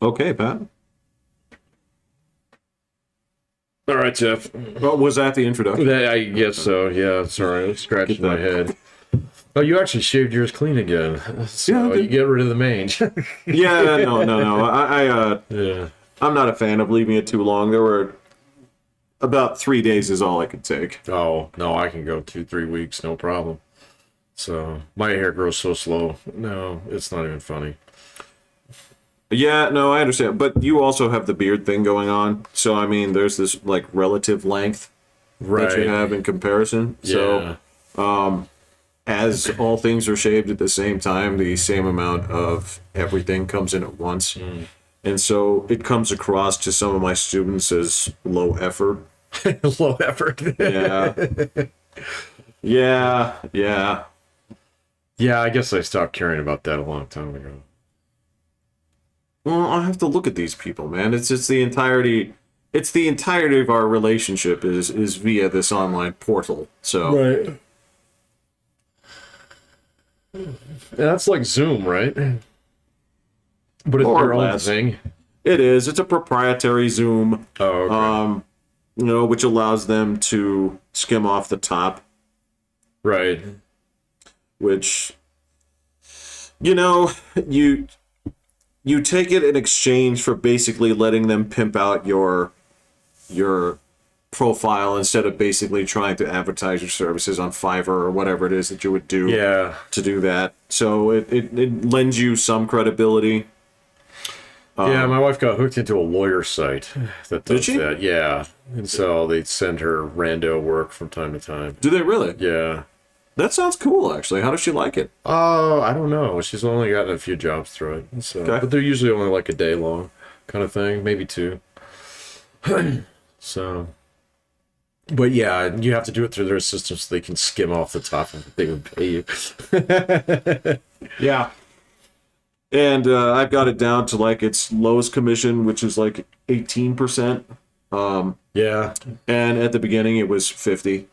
Okay, Pat. All right, Jeff. Well, was that the introduction? I guess so. Yeah, sorry. I was scratching my head. Oh, you actually shaved yours clean again. So you get rid of the mange. Yeah, no. Yeah. I'm not a fan of leaving it too long. There were about 3 days is all I could take. Oh, no, I can go 2-3 weeks, no problem. So my hair grows so slow. No, it's not even funny. Yeah, no, I understand. But you also have the beard thing going on. So, I mean, there's this, like, relative length that you have in comparison. Yeah. So, as all things are shaved at the same time, the same amount of everything comes in at once. And so it comes across to some of my students as low effort. Low effort. Yeah. Yeah. Yeah, I guess I stopped caring about that a long time ago. Well, I have to look at these people, man. It's the entirety. It's the entirety of our relationship is via this online portal. So right. That's like Zoom, right? But it's More their or own less. thing. It is. It's a proprietary Zoom. Oh, okay. Which allows them to skim off the top. Right. Which, you take it in exchange for basically letting them pimp out your profile instead of basically trying to advertise your services on Fiverr or whatever it is that you would do to do that. So it lends you some credibility. Yeah, my wife got hooked into a lawyer site that does Did she? that. Yeah. And so they send her rando work from time to time. Do they really? Yeah. That sounds cool, actually. How does she like it? Oh, I don't know. She's only gotten a few jobs through it. So, Okay. But they're usually only like a day long kind of thing, maybe 2. So, but yeah, you have to do it through their system so they can skim off the top and they would pay you. Yeah. And I've got it down to like its lowest commission, which is like 18%. Yeah. And at the beginning it was 50.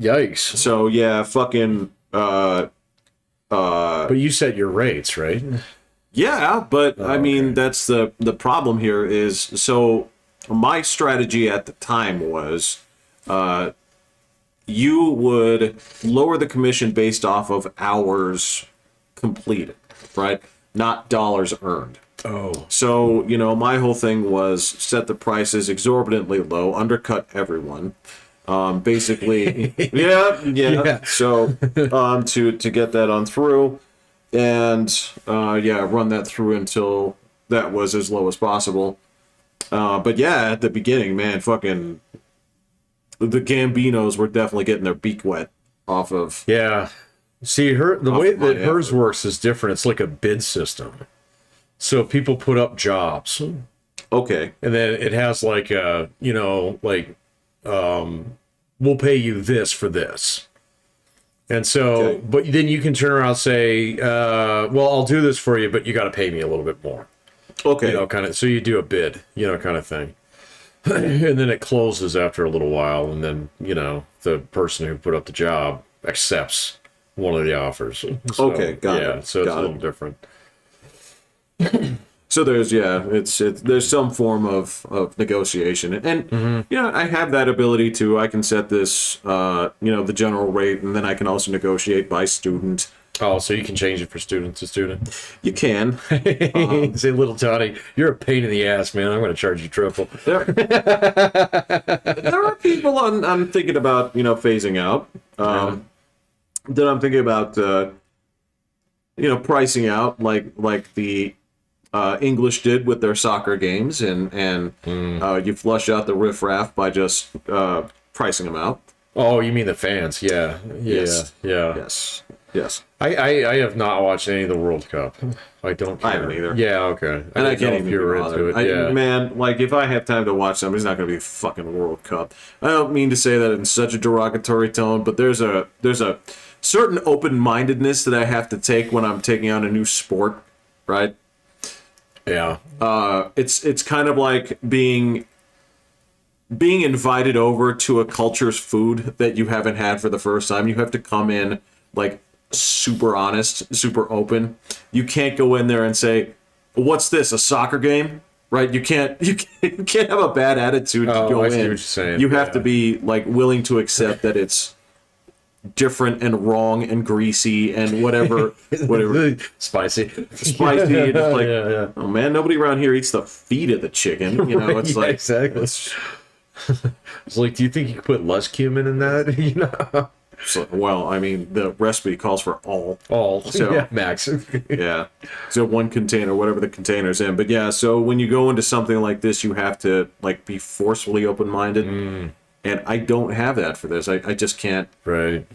Yikes. So yeah, fucking But you set your rates, right? yeah, but I mean okay. that's the problem here is, so my strategy at the time was you would lower the commission based off of hours completed, right? Not dollars earned. Oh. So, my whole thing was set the prices exorbitantly low, undercut everyone. Basically, yeah. So, to get that on through, and run that through until that was as low as possible. But yeah, at the beginning, man, fucking the Gambinos were definitely getting their beak wet off of. Yeah. See, the way that hers effort. works is different. It's like a bid system. So people put up jobs. Okay. And then it has like we'll pay you this for this. And so, Okay. but then you can turn around and say, well, I'll do this for you, but you got to pay me a little bit more. Okay. Kind of, so you do a bid, kind of thing. And then it closes after a little while. And then, the person who put up the job accepts one of the offers. So, Okay, got it. Yeah, so it's Got a little it. different. So there's there's some form of negotiation, and I have that ability to, I can set this the general rate, and then I can also negotiate by student. Oh, so you can change it for student to student. You can. Say, little Tony, you're a pain in the ass, man. I'm going to charge you triple. There are people I'm thinking about phasing out. That I'm thinking about pricing out like the English did with their soccer games, and you flush out the riffraff by just pricing them out. Oh, you mean the fans? Yeah. Yes. Yeah. Yes. I have not watched any of the World Cup. I don't care. I haven't either. Yeah, okay. And I didn't can't know even if you were be into bothered. it. Yeah. Man, like, if I have time to watch something, it's not going to be a fucking World Cup. I don't mean to say that in such a derogatory tone, but there's a certain open-mindedness that I have to take when I'm taking on a new sport, right? Yeah. It's kind of like being invited over to a culture's food that you haven't had for the first time. You have to come in like super honest, super open. You can't go in there and say, what's this, a soccer game? Right? You can't have a bad attitude to go I see in. what you're saying. You have to be like willing to accept that it's different and wrong and greasy and whatever spicy. spicy. And it's like, oh man, nobody around here eats the feet of the chicken. You know, it's like exactly. It's like, do you think you could put less cumin in that? You know. So, well, I mean, the recipe calls for all. So max. Yeah. So 1 container, whatever the container's in. But yeah, so when you go into something like this, you have to like be forcefully open-minded. And I don't have that for this. I just can't. Right.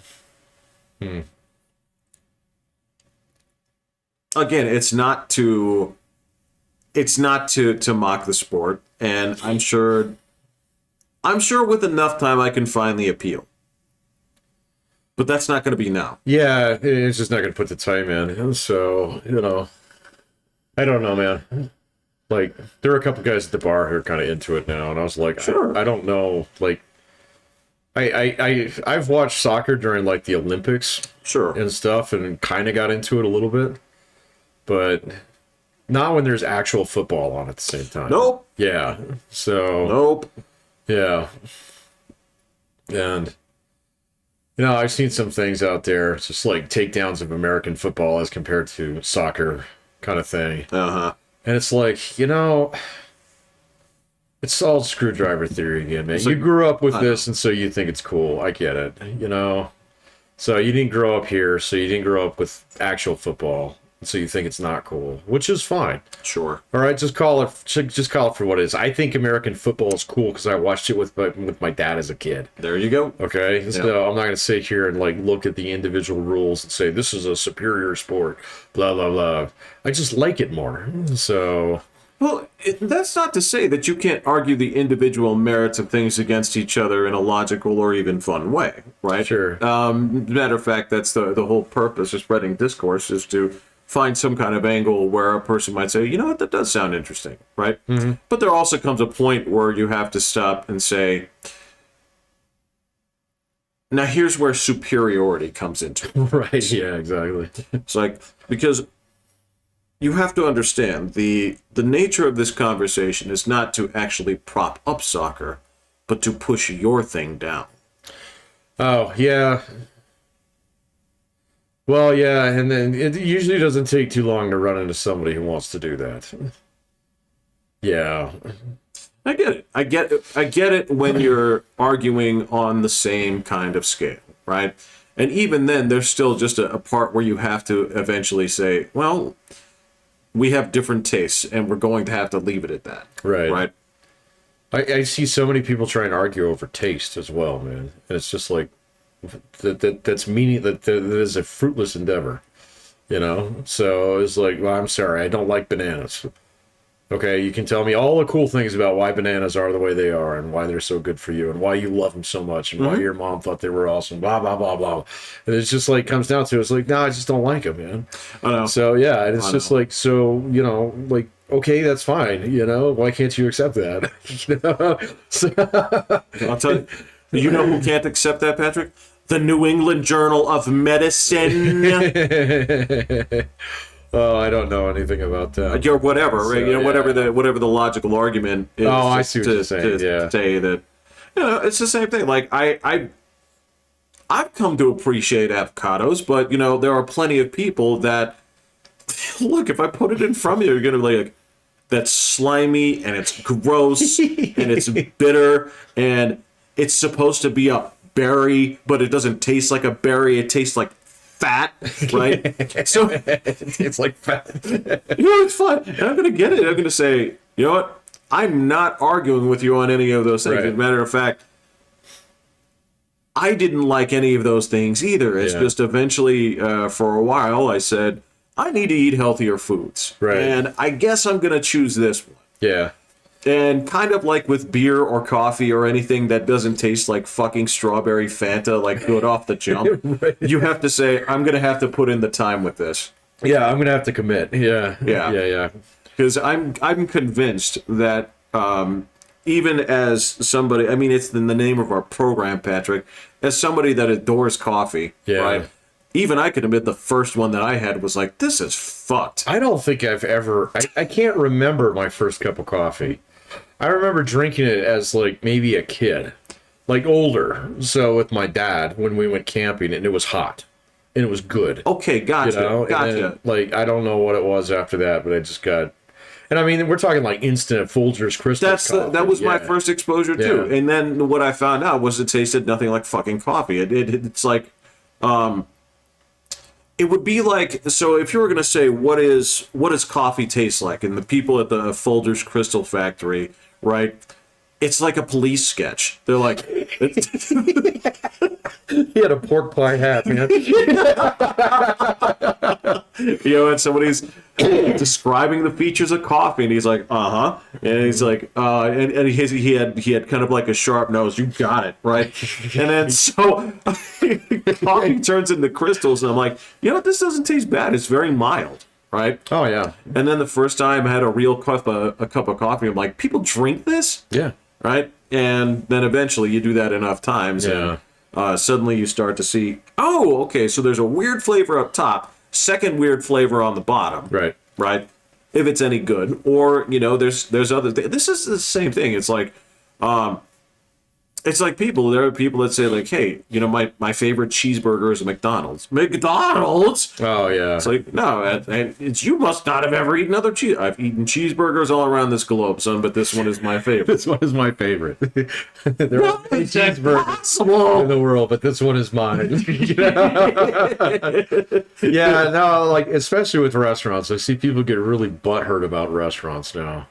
Again, it's not to mock the sport, and I'm sure with enough time I can find the appeal. But that's not going to be now. Yeah, it's just not going to put the time in. So, you know, I don't know, man. Like, there are a couple guys at the bar who are kind of into it now, and I was like, sure. I don't know. Like, I've watched soccer during like the Olympics, sure, and stuff, and kind of got into it a little bit, but not when there's actual football on at the same time. Nope. Yeah. So. Nope. Yeah. And. You know, I've seen some things out there, just like takedowns of American football as compared to soccer kind of thing. Uh-huh. And it's like, you know, it's all screwdriver theory again, man. You grew up with this, and so you think it's cool. I get it, you know. So you didn't grow up here, so you didn't grow up with actual football, so you think it's not cool, which is fine. Sure. All right, just call it for what it is. I think American football is cool because I watched it with my dad as a kid. There you go. Okay, yeah. So I'm not going to sit here and like look at the individual rules and say this is a superior sport. Blah blah blah. I just like it more. So. Well, that's not to say that you can't argue the individual merits of things against each other in a logical or even fun way, right? Sure. Matter of fact, that's the whole purpose of spreading discourse, is to find some kind of angle where a person might say, you know what, that does sound interesting, right? Mm-hmm. But there also comes a point where you have to stop and say, now here's where superiority comes into it. Right, yeah, exactly. It's like, because you have to understand the nature of this conversation is not to actually prop up soccer, but to push your thing down. Oh, yeah. Well, yeah, and then it usually doesn't take too long to run into somebody who wants to do that. Yeah. I get it. I get it when you're arguing on the same kind of scale, right? And even then, there's still just a part where you have to eventually say, well, we have different tastes, and we're going to have to leave it at that. Right. Right. I see so many people try and argue over taste as well, man. And it's just like, that's meaning that is a fruitless endeavor, you know? So it's like, well, I'm sorry, I don't like bananas. Okay, you can tell me all the cool things about why bananas are the way they are and why they're so good for you and why you love them so much and why your mom thought they were awesome, blah, blah, blah, blah. And it's just like, comes down to, it's like, no, I just don't like them, man. I know. So, yeah, and it's just like, so, you know, like, okay, that's fine, you know? Why can't you accept that? You know? So, I'll tell you, you know who can't accept that, Patrick? The New England Journal of Medicine. Oh, I don't know anything about that. You're whatever, right? So, you know, whatever the logical argument is. Oh, I see what you're saying. To say that, you know, it's the same thing. Like I've come to appreciate avocados, but you know, there are plenty of people that look. If I put it in front of you, you're gonna be like, that's slimy and it's gross and it's bitter and it's supposed to be a berry, but it doesn't taste like a berry. It tastes like fat, right? So it's like fat. You know, it's fine. And I'm going to get it. I'm going to say, you know what? I'm not arguing with you on any of those things. Right. As a matter of fact, I didn't like any of those things either. It's just eventually, for a while, I said, I need to eat healthier foods. Right. And I guess I'm going to choose this one. Yeah. And kind of like with beer or coffee or anything that doesn't taste like fucking strawberry Fanta, like good off the jump, Right. You have to say, I'm going to have to put in the time with this. Yeah, I'm gonna have to commit. Yeah. Because I'm convinced that even as somebody, I mean, it's in the name of our program, Patrick, as somebody that adores coffee, right? even I could admit the first one that I had was like, this is fucked. I don't think I've ever. I can't remember my first cup of coffee. I remember drinking it as like maybe a kid, like older. So with my dad when we went camping, and it was hot, and it was good. Okay, gotcha, You know? gotcha. And then, like I don't know what it was after that, but I just got. And I mean, we're talking like instant Folgers Crystal. That was my first exposure too. Yeah. And then what I found out was it tasted nothing like fucking coffee. It's like, it would be like, so if you were gonna say what does coffee taste like, and the people at the Folgers Crystal Factory, right? It's like a police sketch. They're like, He had a pork pie hat, man. and somebody's describing the features of coffee, and he's like, and he's like, and he had kind of like a sharp nose. You got it right. And then so coffee turns into crystals, and I'm like, this doesn't taste bad. It's very mild, right? Oh yeah, And then the first time I had a real cup of coffee, I'm like, people drink this, yeah. right? And then eventually you do that enough times, Yeah. and suddenly you start to see, oh, okay, so there's a weird flavor up top, second weird flavor on the bottom, Right. right? If it's any good, or there's other things. This is the same thing. It's like there are people that say like, hey, my favorite cheeseburger is a McDonald's. McDonald's. Oh yeah. It's like, no, it's you must not have ever eaten other cheese. I've eaten cheeseburgers all around this globe, son, but this one is my favorite. This one is my favorite. There are many It's cheeseburgers impossible. in the world, but this one is mine. Yeah, no, like especially with restaurants, I see people get really butthurt about restaurants now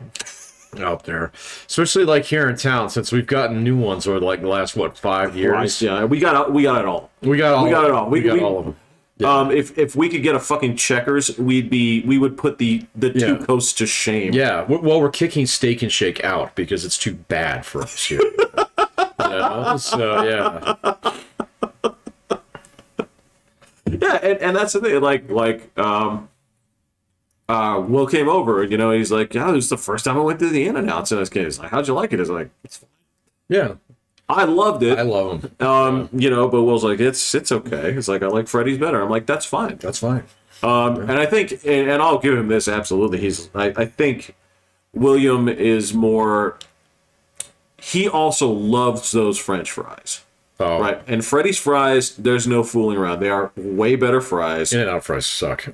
out there, especially like here in town, since we've gotten new ones over like the last 5 years. Yeah, we got it all. We got all. We got it all. We got all of them. Yeah. If we could get a fucking Checkers, we would put the two coasts to shame. Yeah, well, we're kicking Steak and Shake out because it's too bad for us here. So yeah. Yeah, and that's the thing. Will came over. He's like, yeah, this is the first time I went to the In-N-Outs, and he's like, how'd you like it? He's like, it's fine. Yeah, I loved it. I love them. But Will's like, it's okay. He's like, I like Freddy's better. I'm like, that's fine. That's fine. And I think, and I'll give him this absolutely. I think William is more. He also loves those French fries. Oh, Right. And Freddy's fries, there's no fooling around. They are way better fries. In-N-Out fries suck.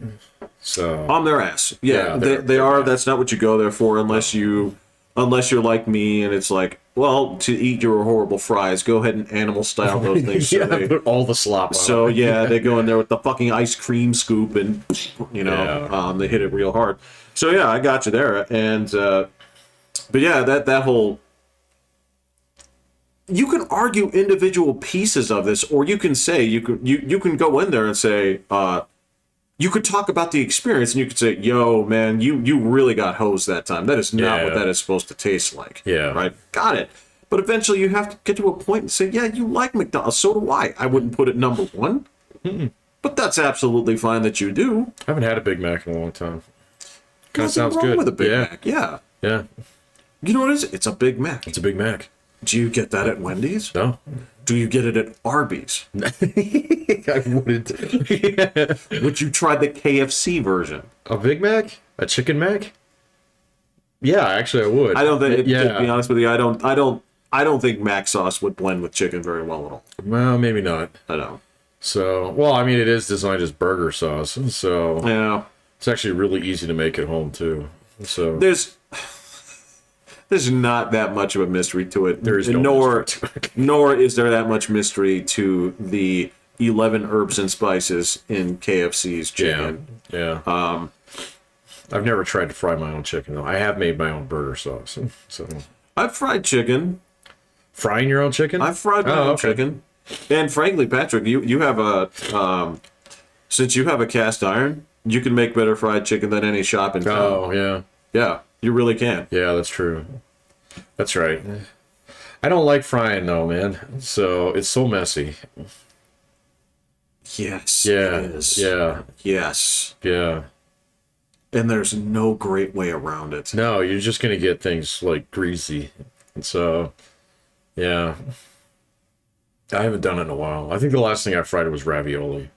So On their ass. Yeah, they're they are. That's not what you go there for unless you're like me and it's like, well, to eat your horrible fries, go ahead and animal style those things. So yeah, put all the slop on. So yeah, they go in there with the fucking ice cream scoop and they hit it real hard. So yeah, I got you there. And but yeah, that whole, you can argue individual pieces of this, or you can say you can go in there and say you could talk about the experience, and you could say, yo, man, you really got hosed that time. That is not what that is supposed to taste like. Yeah. Right? Got it. But eventually you have to get to a point and say, yeah, you like McDonald's. So do I. I wouldn't put it number one. But that's absolutely fine that you do. I haven't had a Big Mac in a long time. Kind Nothing of sounds wrong good. with a Big yeah. Mac. Yeah. Yeah. You know what it is? It's a Big Mac. It's a Big Mac. Do you get that at Wendy's? No. Do you get it at Arby's? I wouldn't. Would you try the KFC version? A Big Mac? A Chicken Mac? Yeah, actually I would. I don't think. To be honest with you, I don't think mac sauce would blend with chicken very well at all. Well, maybe not. I know. So, well, I mean, it is designed as burger sauce, so Yeah. it's actually really easy to make at home too. So There's not that much of a mystery to it. There is no nor is there that much mystery to the 11 herbs and spices in KFC's chicken. Yeah. I've never tried to fry my own chicken though. I have made my own burger sauce. So I've fried chicken. frying your own chicken? I've fried my own chicken. And frankly, Patrick, you have a since you have a cast iron, you can make better fried chicken than any shop in town. Oh, yeah. Yeah, you really can. Yeah, that's true. That's right. I don't like frying though, man. So it's so messy. Yes. Yeah. It is. Yeah. Yes. Yeah. And there's no great way around it. No, you're just gonna get things like greasy. So yeah. I haven't done it in a while. I think the last thing I fried was ravioli.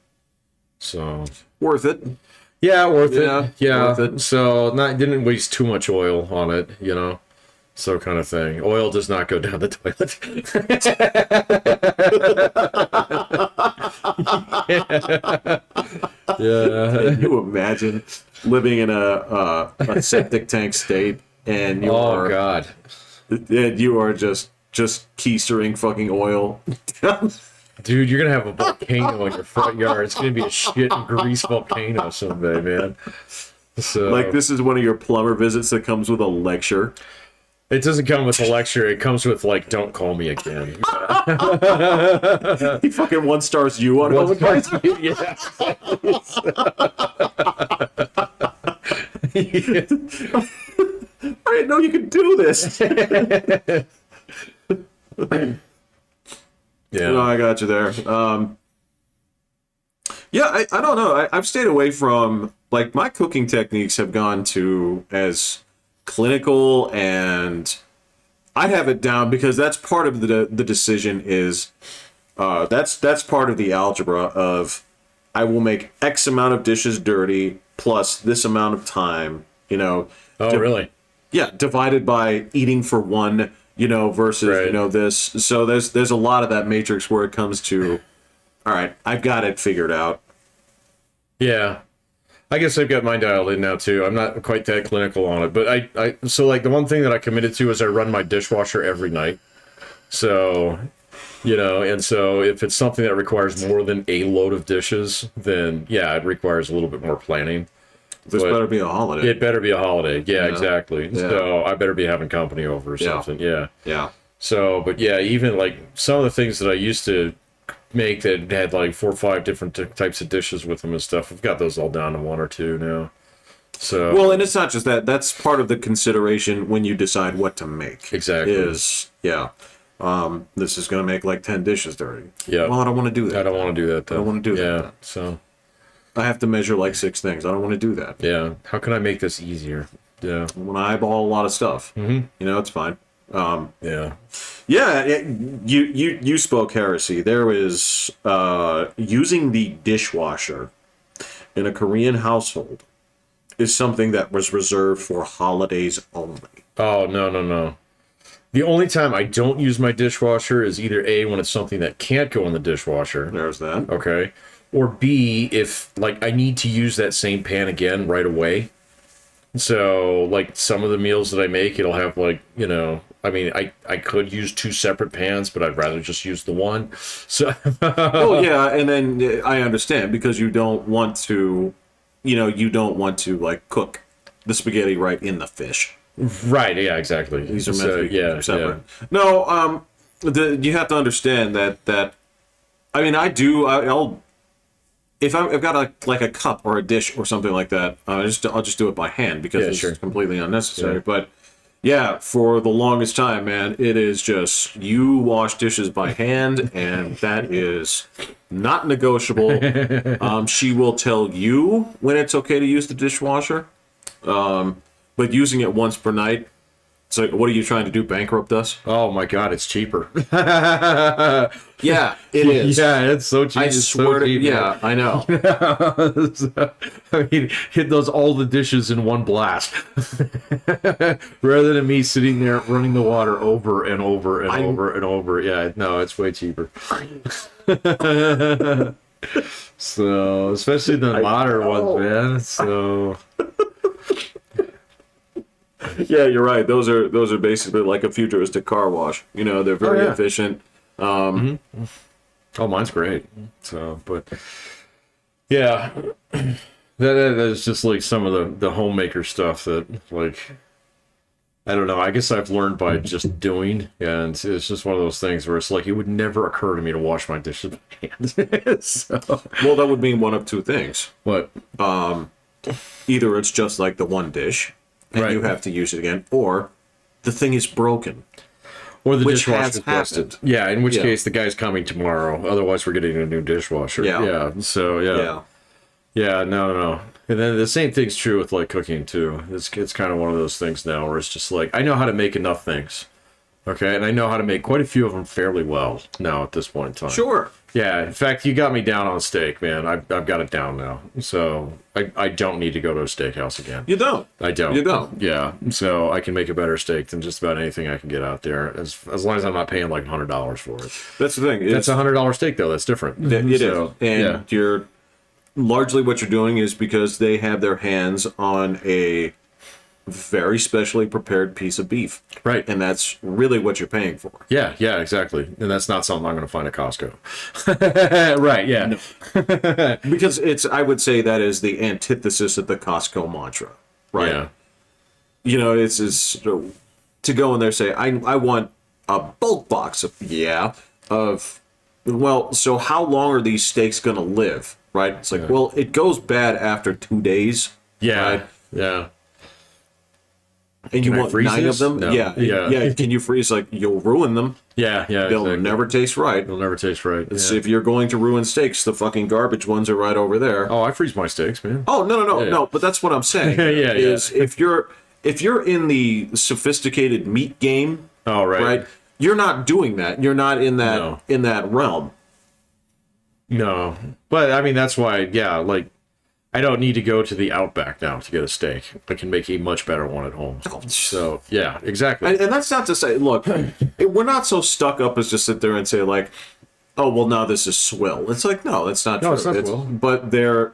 So Worth it. yeah, worth Yeah, it. Yeah. worth it. So didn't waste too much oil on it, you know. So kind of thing. Oil does not go down the toilet. Yeah. Can you imagine living in a septic tank state and Oh God. you are just keistering fucking oil? Dude, you're gonna have a volcano in your front yard. It's gonna be a shit and grease volcano someday, man. So Like, this is one of your plumber visits that comes with a lecture. it doesn't come with a lecture. It comes with like, "Don't call me again." He fucking one stars you on it. Yeah. I didn't know you could do this. Yeah. No, I got you there. Yeah, I don't know. I've stayed away from, like, my cooking techniques have gone to as clinical, and I have it down because that's part of the decision is that's part of the algebra of I will make X amount of dishes dirty plus this amount of time, you know. Oh, really? Yeah, divided by eating for one, you know, versus, Right. you know, this. So there's a lot of that matrix where it comes to, all right, I've got it figured out. Yeah. I guess I've got mine dialed in now too. I'm not quite that clinical on it, but so like the one thing that I committed to is I run my dishwasher every night. So, you know, and so if it's something that requires more than a load of dishes, then yeah, it requires a little bit more planning. This But better be a holiday. It better be a holiday. Yeah, Yeah. exactly. Yeah. So I better be having company over or Yeah. something. Yeah. Yeah. So, but yeah, even like some of the things that I used to make that had like 4 or 5 different types of dishes with them and stuff, I've got those all down to 1 or 2 now. So Well, and it's not just that. That's part of the consideration when you decide what to make. Exactly. Is, yeah, this is going to make like 10 dishes dirty. Yeah. Well, I don't want to do that. I don't want to do that though. I don't wanna do that Yeah. then. So I have to measure like 6 things. I don't want to do that. yeah, how can I make this easier? Yeah. When I eyeball a lot of stuff, you know, it's fine. Yeah. Yeah, you spoke heresy. There is using the dishwasher in a Korean household is something that was reserved for holidays only. Oh, no. The only time I don't use my dishwasher is either A, when it's something that can't go in the dishwasher. There's that. Okay. Or B, if like I need to use that same pan again right away. So like some of the meals that I make, it'll have like, you know, I mean, I could use 2 separate pans, but I'd rather just use the one. So Well, yeah, and then I understand because you don't want to, you know, you don't want to like cook the spaghetti right in the fish. right, yeah, exactly. These are meant to be yeah, separate. No, you have to understand that. I mean, I'll if I've got a cup or a dish or something like that, I'll just do it by hand because Yeah, it's sure. completely unnecessary. Yeah. But yeah, for the longest time, man, it is just you wash dishes by hand, and that is not negotiable. She will tell you when it's okay to use the dishwasher, but using it once per night. It's like, what are you trying to do? Bankrupt us? Oh my God, it's cheaper. Yeah, it is. Yeah, it's so cheap. I It's swear so to cheap, yeah, I know. So, I mean, it does all the dishes in one blast, rather than me sitting there running the water over and over and over and over. Yeah, no, it's way cheaper. So, especially the modern ones, man. So, Yeah, you're right. Those are basically like a futuristic car wash. You know, they're very yeah. efficient. oh, mine's great. So, but yeah, that is just like some of the homemaker stuff that like. I don't know. I guess I've learned by just doing, and it's just one of those things where it's like it would never occur to me to wash my dishes by hand. So, Well, that would mean one of two things. what? Either it's just like the one dish, and Right. you have to use it again, or the thing is broken. Or the Which dishwasher has is busted. happened. Yeah, in which Yeah. case the guy's coming tomorrow. Otherwise, we're getting a new dishwasher. Yeah. Yeah. So yeah. No. And then the same thing's true with like cooking too. It's kind of one of those things now where it's just like I know how to make enough things, Okay, and I know how to make quite a few of them fairly well now at this point in time. Sure. Yeah, in fact, you got me down on steak, man. I've got it down now. So I don't need to go to a steakhouse again. You don't. I don't. You don't. Yeah, so I can make a better steak than just about anything I can get out there, as long as I'm not paying like $100 for it. That's the thing. That's $100 steak, though. That's different. It is. And yeah. you're largely what you're doing is because they have their hands on a very specially prepared piece of beef. Right. And that's really what you're paying for. Yeah, exactly. And that's not something I'm going to find at Costco. Right, yeah. No. Because I would say that is the antithesis of the Costco mantra, right? Yeah. You know, it's to go in there and say, I want a bulk box well, so how long are these steaks going to live, right? It's like, well, it goes bad after 2 days. Yeah, right? yeah. And you want 9 of them? No. Yeah. Can you freeze? Like, you'll ruin them. Yeah. They'll exactly. never taste right. They'll never taste right. Yeah. If you're going to ruin steaks, the fucking garbage ones are right over there. Oh, I freeze my steaks, man. Oh, no. But that's what I'm saying. Is if you're in the sophisticated meat game, oh, right, you're not doing that. You're not in that in that realm. No, but I mean that's why. Yeah, like I don't need to go to the Outback now to get a steak. I can make a much better one at home. So yeah, exactly. And that's not to say, look, we're not so stuck up as just sit there and say like, oh well, now this is swill. It's like no, that's not true. It's not swill. But they're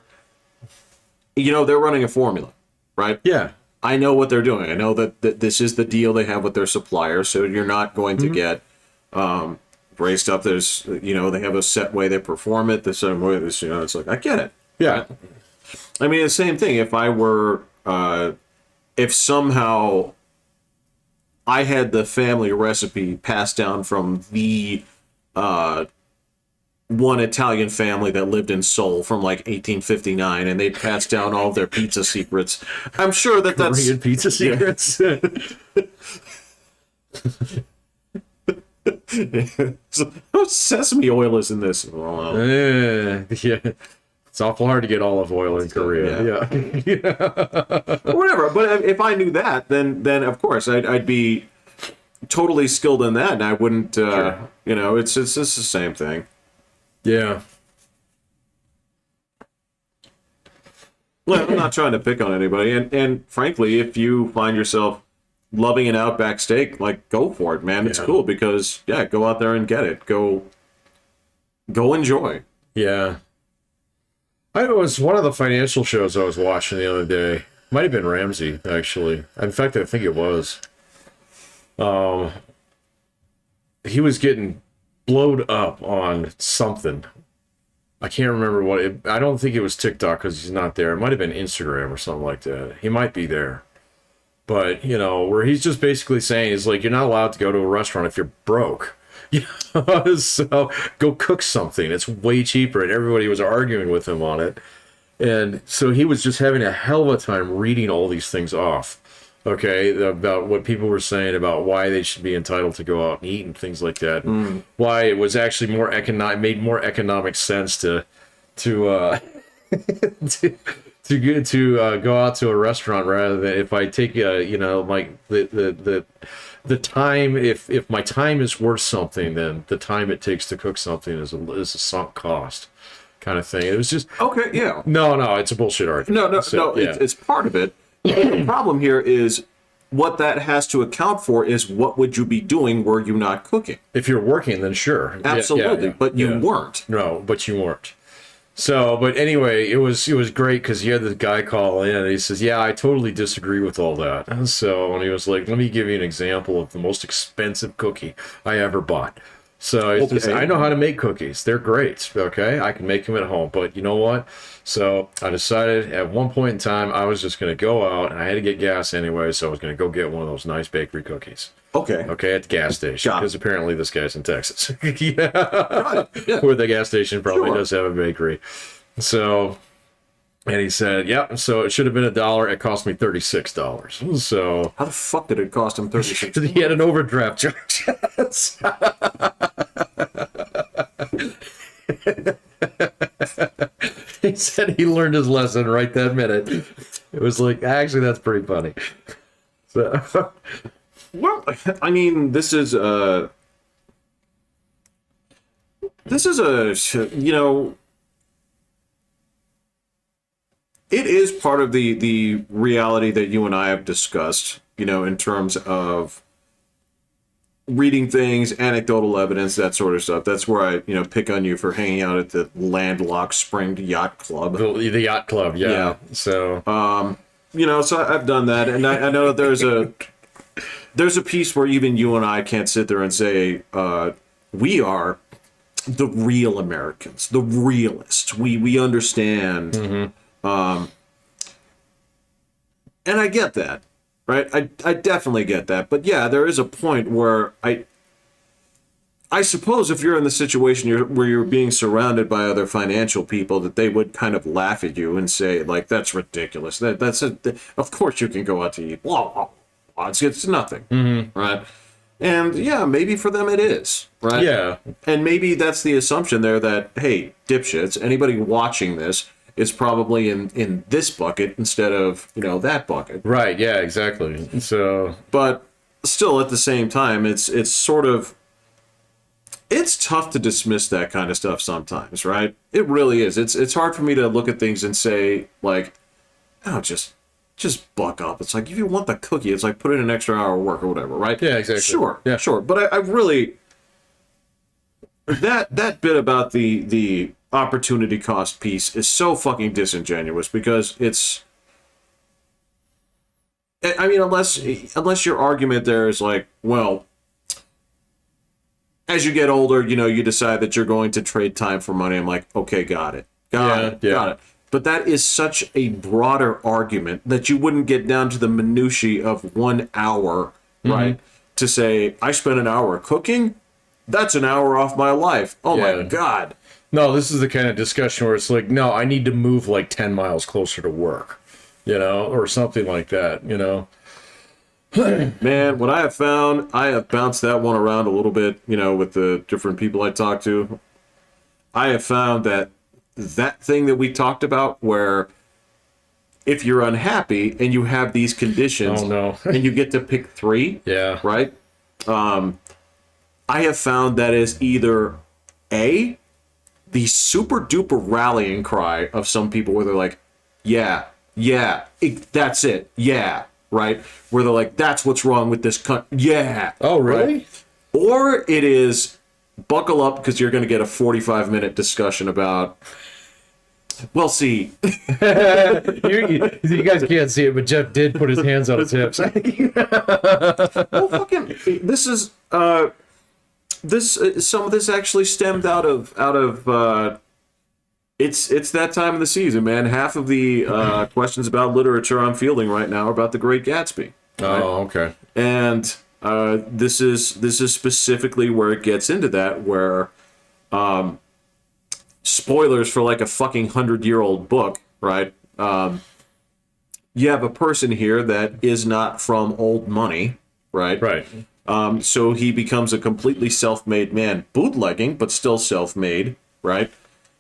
running a formula, right? Yeah. I know what they're doing. I know that this is the deal they have with their suppliers, so you're not going to get raced up. There's, they have a set way they perform it. The same way this, it's like, I get it. Yeah. I mean, the same thing. If I were, if somehow I had the family recipe passed down from the one Italian family that lived in Seoul from like 1859, and they'd pass down all of their pizza secrets, I'm sure that's Korean pizza secrets. So, sesame oil is in this. Well, Yeah. It's awful hard to get olive oil in Korea. Yeah. Whatever. But if I knew that, then of course I'd be totally skilled in that, and I wouldn't. Sure. It's just the same thing. Yeah. Well, I'm not trying to pick on anybody, and frankly, if you find yourself loving an Outback steak, like go for it, man. It's cool because go out there and get it. Go enjoy. Yeah. It was one of the financial shows I was watching the other day. Might have been Ramsey, actually. In fact, I think it was. He was getting blowed up on something. I can't remember what. I don't think it was TikTok because he's not there. It might have been Instagram or something like that. He might be there. But, where he's just basically saying is like, you're not allowed to go to a restaurant if you're broke. So go cook something. It's way cheaper. And everybody was arguing with him on it. And so he was just having a hell of a time reading all these things off. Okay, about what people were saying about why they should be entitled to go out and eat and things like that. Why it was actually made more economic sense to go out to a restaurant rather than if I take like the time, if my time is worth something, then the time it takes to cook something is a sunk cost kind of thing. It was just okay. Yeah. No, it's a bullshit argument. No. It's part of it. The problem here is what that has to account for is what would you be doing were you not cooking? If you're working, then sure. Absolutely. But you weren't. No, but you weren't. So, but anyway, it was great because you had this guy call in and he says, yeah, I totally disagree with all that. And so, and he was like, let me give you an example of the most expensive cookie I ever bought. So he says, I know how to make cookies. They're great. Okay. I can make them at home, but you know what? So I decided at one point in time, I was just going to go out and I had to get gas anyway. So I was going to go get one of those nice bakery cookies. Okay, at the gas station. Because apparently this guy's in Texas. Where the gas station probably does have a bakery. So, and he said, yep, so it should have been $1. It cost me $36. So. How the fuck did it cost him $36? Because he had an overdraft charge. He said he learned his lesson right that minute. It was like, actually, that's pretty funny. So, Well, I mean, this is a, you know, it is part of the reality that you and I have discussed, you know, in terms of reading things, anecdotal evidence, that sort of stuff. That's where I, you know, pick on you for hanging out at the landlocked Spring Yacht Club. The yacht club, yeah. So, you know, so I've done that, and I know that there's a piece where even you and I can't sit there and say we are the real Americans, the realists. We understand, and I get that, right? I definitely get that, but yeah, there is a point where I suppose if you're in the situation where you're being surrounded by other financial people, that they would kind of laugh at you and say, like, that's ridiculous. Of course you can go out to eat. Blah, blah. It's nothing, right? And yeah, maybe for them it is, right? yeah. And maybe that's the assumption there that, hey, dipshits, anybody watching this is probably in this bucket instead of, you know, that bucket. Right, yeah, exactly. So, But still, at the same time, it's sort of, it's tough to dismiss that kind of stuff sometimes, right? It really is. It's hard for me to look at things and say, like, oh, just buck up. It's like, if you want the cookie, it's like, put in an extra hour of work or whatever, right? Yeah, exactly. Sure, Yeah. sure. But I really, that bit about the opportunity cost piece is so fucking disingenuous, because it's, I mean, unless your argument there is like, well, as you get older, you know, you decide that you're going to trade time for money. I'm like, okay, got it. Got it. But that is such a broader argument that you wouldn't get down to the minutiae of 1 hour, right? To say, I spent an hour cooking, that's an hour off my life. Oh my God. No, this is the kind of discussion where it's like, no, I need to move like 10 miles closer to work, you know, or something like that, you know. Man, what I have found, I have bounced that one around a little bit, you know, with the different people I talk to. I have found that thing that we talked about, where if you're unhappy and you have these conditions, Oh, no. and you get to pick 3, Yeah. right? I have found that is either A, the super duper rallying cry of some people where they're like, yeah, that's it, yeah, right? Where they're like, that's what's wrong with this yeah. Oh, really? Right? Or it is, buckle up, because you're going to get a 45-minute discussion about, well, see. You guys can't see it, but Jeff did put his hands on his hips. Well, fucking, this is, some of this actually stemmed out of it's that time of the season, man. Half of the questions about literature I'm fielding right now are about The Great Gatsby. Right? Oh, okay. And this is specifically where it gets into that, where spoilers for like a fucking 100-year-old book, right? You have a person here that is not from old money, right? Right. So he becomes a completely self-made man, bootlegging, but still self-made, right?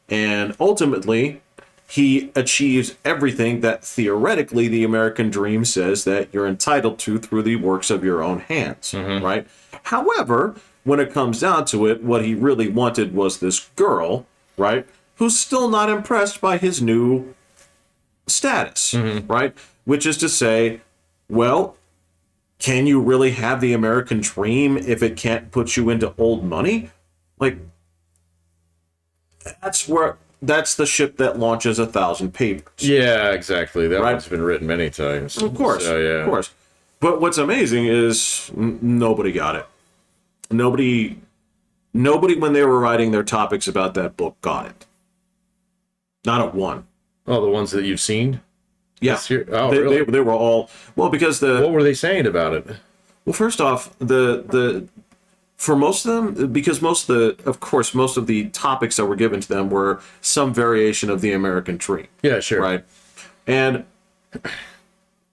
And ultimately, he achieves everything that theoretically the American dream says that you're entitled to through the works of your own hands, right? However, when it comes down to it, what he really wanted was this girl, right, who's still not impressed by his new status, right? Which is to say, well, can you really have the American dream if it can't put you into old money? Like, that's the ship that launches 1,000 papers. Yeah, exactly. That Right? one's been written many times. Of course, So, yeah. of course. But what's amazing is nobody got it. Nobody, when they were writing their topics about that book, got it. Not a one. Oh, the ones that you've seen? Yeah, Oh, they, really? they were all, well, because What were they saying about it? well, first off, for most of them, because most of the topics that were given to them were some variation of the American dream. Yeah, sure. Right. And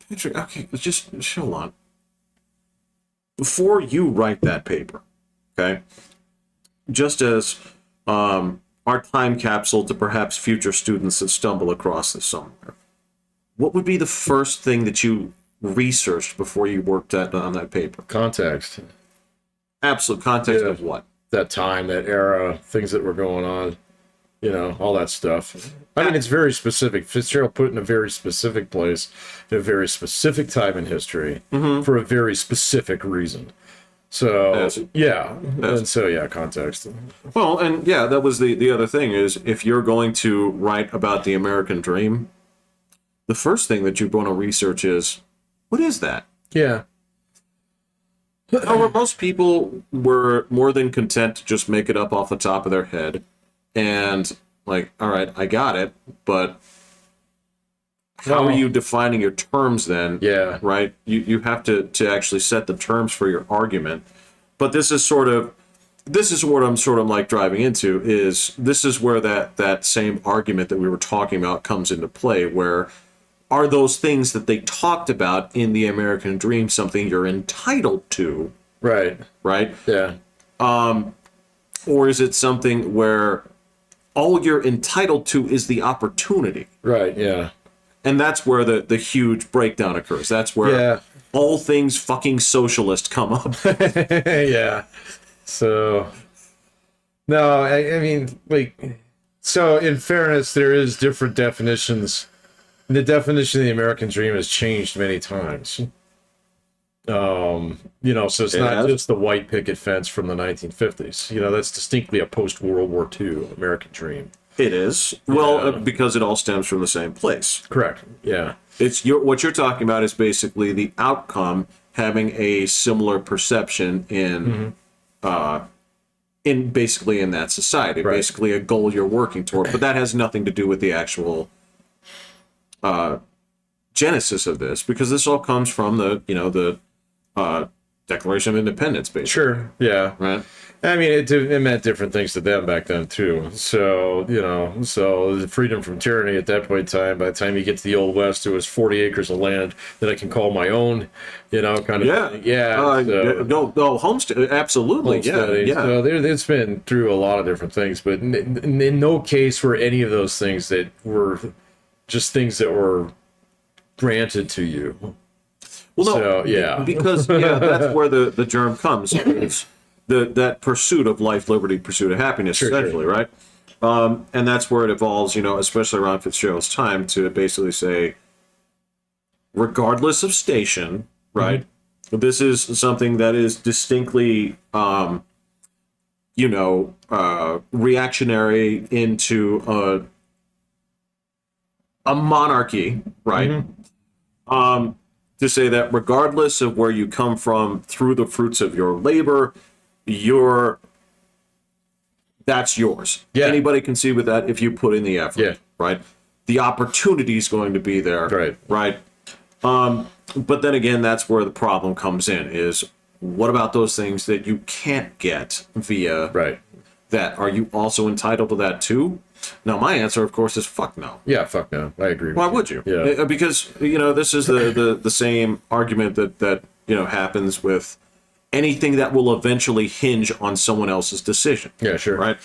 Patrick, okay, just hold on. Before you write that paper, okay, just as our time capsule to perhaps future students that stumble across this somewhere, what would be the first thing that you researched before you worked on that paper? Context. Absolute context of what? That time, that era, things that were going on, all that stuff. I mean, it's very specific. Fitzgerald put it in a very specific place, in a very specific time in history, for a very specific reason. So, and so, context. Well, and that was the other thing is, if you're going to write about the American dream, the first thing that you want to research is, what is that? Yeah. However, most people were more than content to just make it up off the top of their head. And like, all right, I got it, but how are you defining your terms then? Yeah. Right? You have to actually set the terms for your argument. But this is what I'm sort of like driving into is this is where that same argument that we were talking about comes into play, where are those things that they talked about in the American dream something you're entitled to? Right. Right? Yeah. Or is it something where all you're entitled to is the opportunity? Right, yeah. And that's where the huge breakdown occurs. That's where all things fucking socialist come up. Yeah. So, no, I mean, like, so in fairness, there is different definitions. The definition of the American dream has changed many times. So it's not just the white picket fence from the 1950s. That's distinctly a post-World War II American dream. It is. Well, because it all stems from the same place. Correct. Yeah. What you're talking about is basically the outcome having a similar perception in basically in that society. Right. Basically a goal you're working toward. But that has nothing to do with the actual genesis of this, because this all comes from the Declaration of Independence, basically. Sure. Yeah. Right. I mean, it meant different things to them back then too. So the freedom from tyranny at that point in time. By the time you get to the Old West, it was 40 acres of land that I can call my own. Kind of thing. Yeah. No, homestead, absolutely. Yeah. So it's been through a lot of different things, but in no case were any of those things that were just things that were granted to you. Well, no, because that's where the germ comes. It's that pursuit of life, liberty, pursuit of happiness, essentially, right? And that's where it evolves, especially around Fitzgerald's time, to basically say, regardless of station, right? This is something that is distinctly, reactionary into a monarchy, right? To say that regardless of where you come from through the fruits of your labor, that's yours. Yeah. Anybody can see with that if you put in the effort. Yeah. Right. The opportunity is going to be there. Right. Right. But then again, that's where the problem comes in is, what about those things that you can't get via that? Are you also entitled to that too? Now, my answer, of course, is fuck no. Yeah, fuck no. I agree. Why would you? Yeah. Because, this is the same argument that happens with anything that will eventually hinge on someone else's decision. Yeah, sure. Right?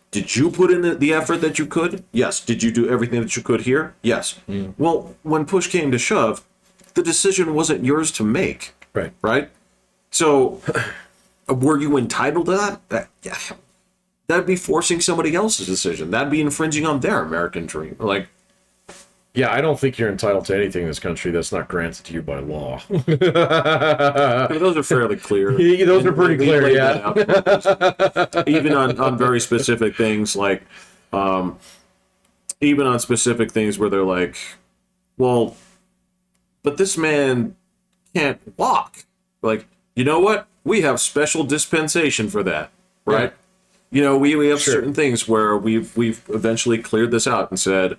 Did you put in the effort that you could? Yes. Did you do everything that you could here? Yes. Well, when push came to shove, the decision wasn't yours to make. Right. Right? So, were you entitled to that? That'd be forcing somebody else's decision. That'd be infringing on their American dream. Yeah, I don't think you're entitled to anything in this country that's not granted to you by law. Those are fairly clear. Those are pretty clear, yeah. Even on very specific things, even on specific things where they're like, well, but this man can't walk. Like, you know what? We have special dispensation for that, right? Yeah. We have certain things where we've eventually cleared this out and said,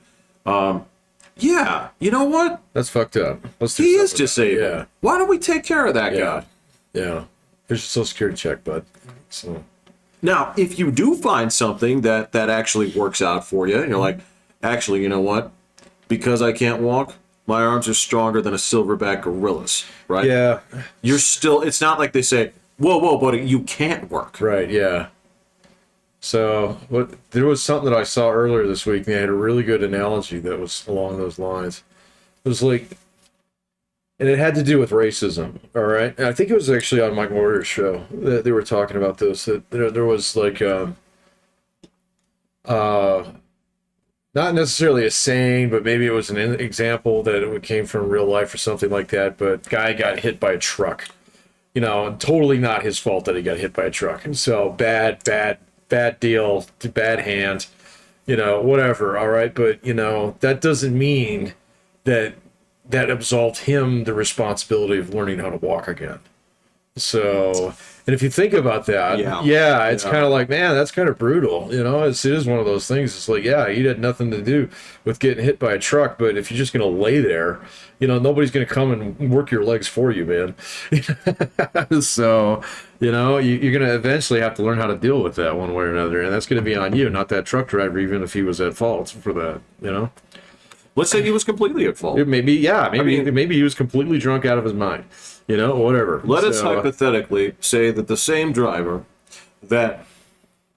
yeah, you know what? That's fucked up. He is disabled. Yeah. Why don't we take care of that guy? Yeah. Here's your Social Security check, bud. So now, if you do find something that actually works out for you, and you're like, actually, you know what? Because I can't walk, my arms are stronger than a silverback gorilla's, right? Yeah. You're still, it's not like they say, whoa, buddy, you can't work. Right, yeah. So there was something that I saw earlier this week, and they had a really good analogy that was along those lines. It was like, and it had to do with racism. All right, and I think it was actually on Mike Warrior's show that they were talking about this. That there was like not necessarily a saying, but maybe it was an example that it came from real life or something like that. But guy got hit by a truck, you know, and totally not his fault that he got hit by a truck. And so bad deal, bad hand, you know, whatever. All right, but you know that doesn't mean that absolved him the responsibility of learning how to walk again. So, and if you think about that, it's kind of like, man, that's kind of brutal. You know, it is one of those things. It's like, yeah, you had nothing to do with getting hit by a truck, but if you're just going to lay there, you know, nobody's going to come and work your legs for you, man. So, you know, you're going to eventually have to learn how to deal with that one way or another. And that's going to be on you, not that truck driver, even if he was at fault for that, you know? Let's say he was completely at fault. Maybe he was completely drunk out of his mind. You know, whatever. Let us hypothetically say that the same driver that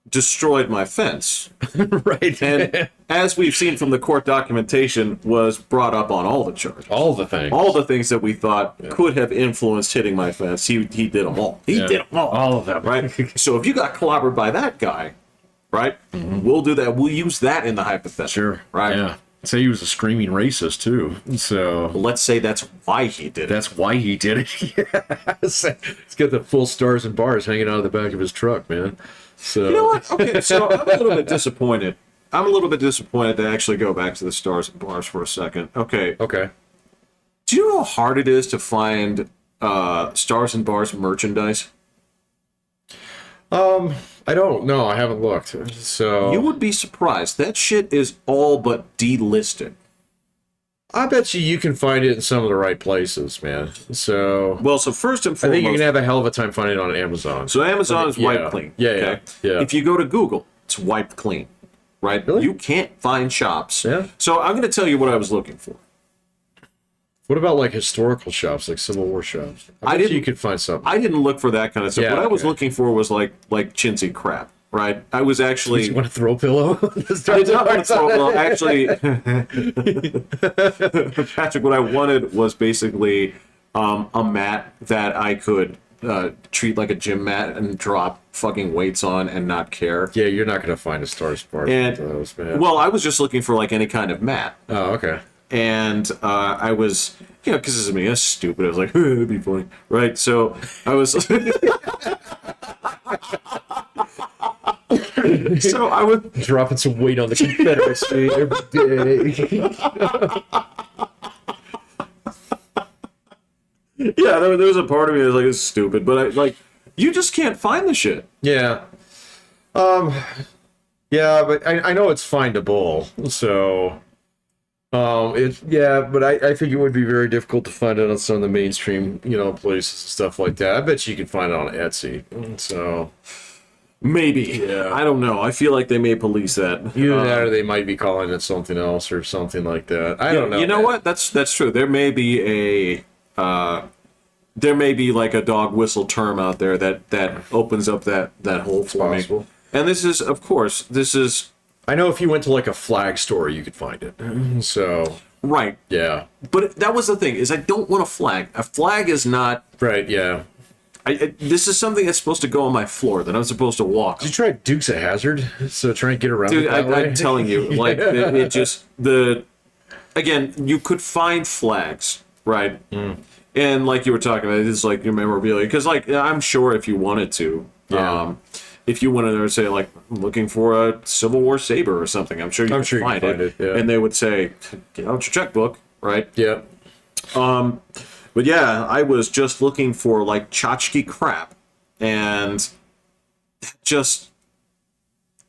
destroyed my fence, right, and as we've seen from the court documentation, was brought up on all the charges, all the things that we thought could have influenced hitting my fence. He did them all. He did them all of them. Right. So if you got clobbered by that guy, right, we'll do that. We'll use that in the hypothetical. Sure. Right. Yeah. Say he was a screaming racist too. So let's say that's why he did it. That's why he did it. Yes. He's got the full stars and bars hanging out of the back of his truck, man. So you know what? Okay, so I'm a little bit disappointed. To actually go back to the stars and bars for a second. Okay. Do you know how hard it is to find stars and bars merchandise? I don't know. I haven't looked. So you would be surprised. That shit is all but delisted. I bet you can find it in some of the right places, man. So first and foremost, I think you can have a hell of a time finding it on Amazon. So Amazon is wiped clean. Yeah. If you go to Google, it's wiped clean. Right? Really? You can't find shops. Yeah. So I'm going to tell you what I was looking for. What about like historical shops, like Civil War shops? I bet you could find something. I didn't look for that kind of stuff. What I was looking for was like chintzy crap, right? I was actually. You want a throw pillow? Well, actually, Patrick, what I wanted was basically a mat that I could treat like a gym mat and drop fucking weights on and not care. Yeah, you're not going to find a Star Spark. Those, man. Well, I was just looking for like any kind of mat. Oh, okay. And I was, you know, because this is me, that's stupid. I was like, it'd be funny, right? So I was, dropping some weight on the Confederacy every day. Yeah, there was a part of me that was like, it's stupid, but you just can't find the shit. Yeah. Yeah, but I know it's findable, so. But I think it would be very difficult to find it on some of the mainstream, you know, places and stuff like that. I bet you can find it on Etsy. So maybe, yeah, I don't know. I feel like they may police that. Either that, or they might be calling it something else or something like that. I don't know. You know what? That's true. There may be like a dog whistle term out there that opens up that hole for me. And this is, of course, I know if you went to like a flag store, you could find it. So right, yeah. But that was the thing, is I don't want a flag. A flag is not right. Yeah. This is something that's supposed to go on my floor that I'm supposed to walk. Did you try Dukes of Hazzard? So try and get around. Dude, it that way? I'm telling you, like again, you could find flags, right? And like you were talking about, it's like your memorabilia, because like I'm sure if you wanted to, if you wanted to say, like, I'm looking for a Civil War saber or something, I'm sure you could find it. Yeah. And they would say, get out your checkbook, right? Yeah. But yeah, I was just looking for, like, tchotchke crap. And it just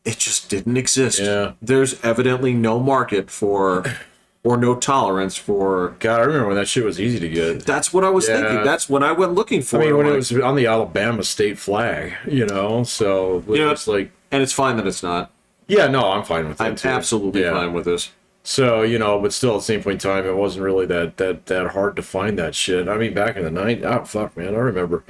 didn't exist. Yeah. There's evidently no market for... or no tolerance for... God, I remember when that shit was easy to get. That's what I was thinking. That's when I went looking for it. I mean, when it was on the Alabama state flag, you know, so it's like... And it's fine that it's not. Yeah, no, I'm fine with that, I'm absolutely fine with this. So, but still at the same point in time, it wasn't really that hard to find that shit. I mean, back in the 90s, oh, fuck, man, I remember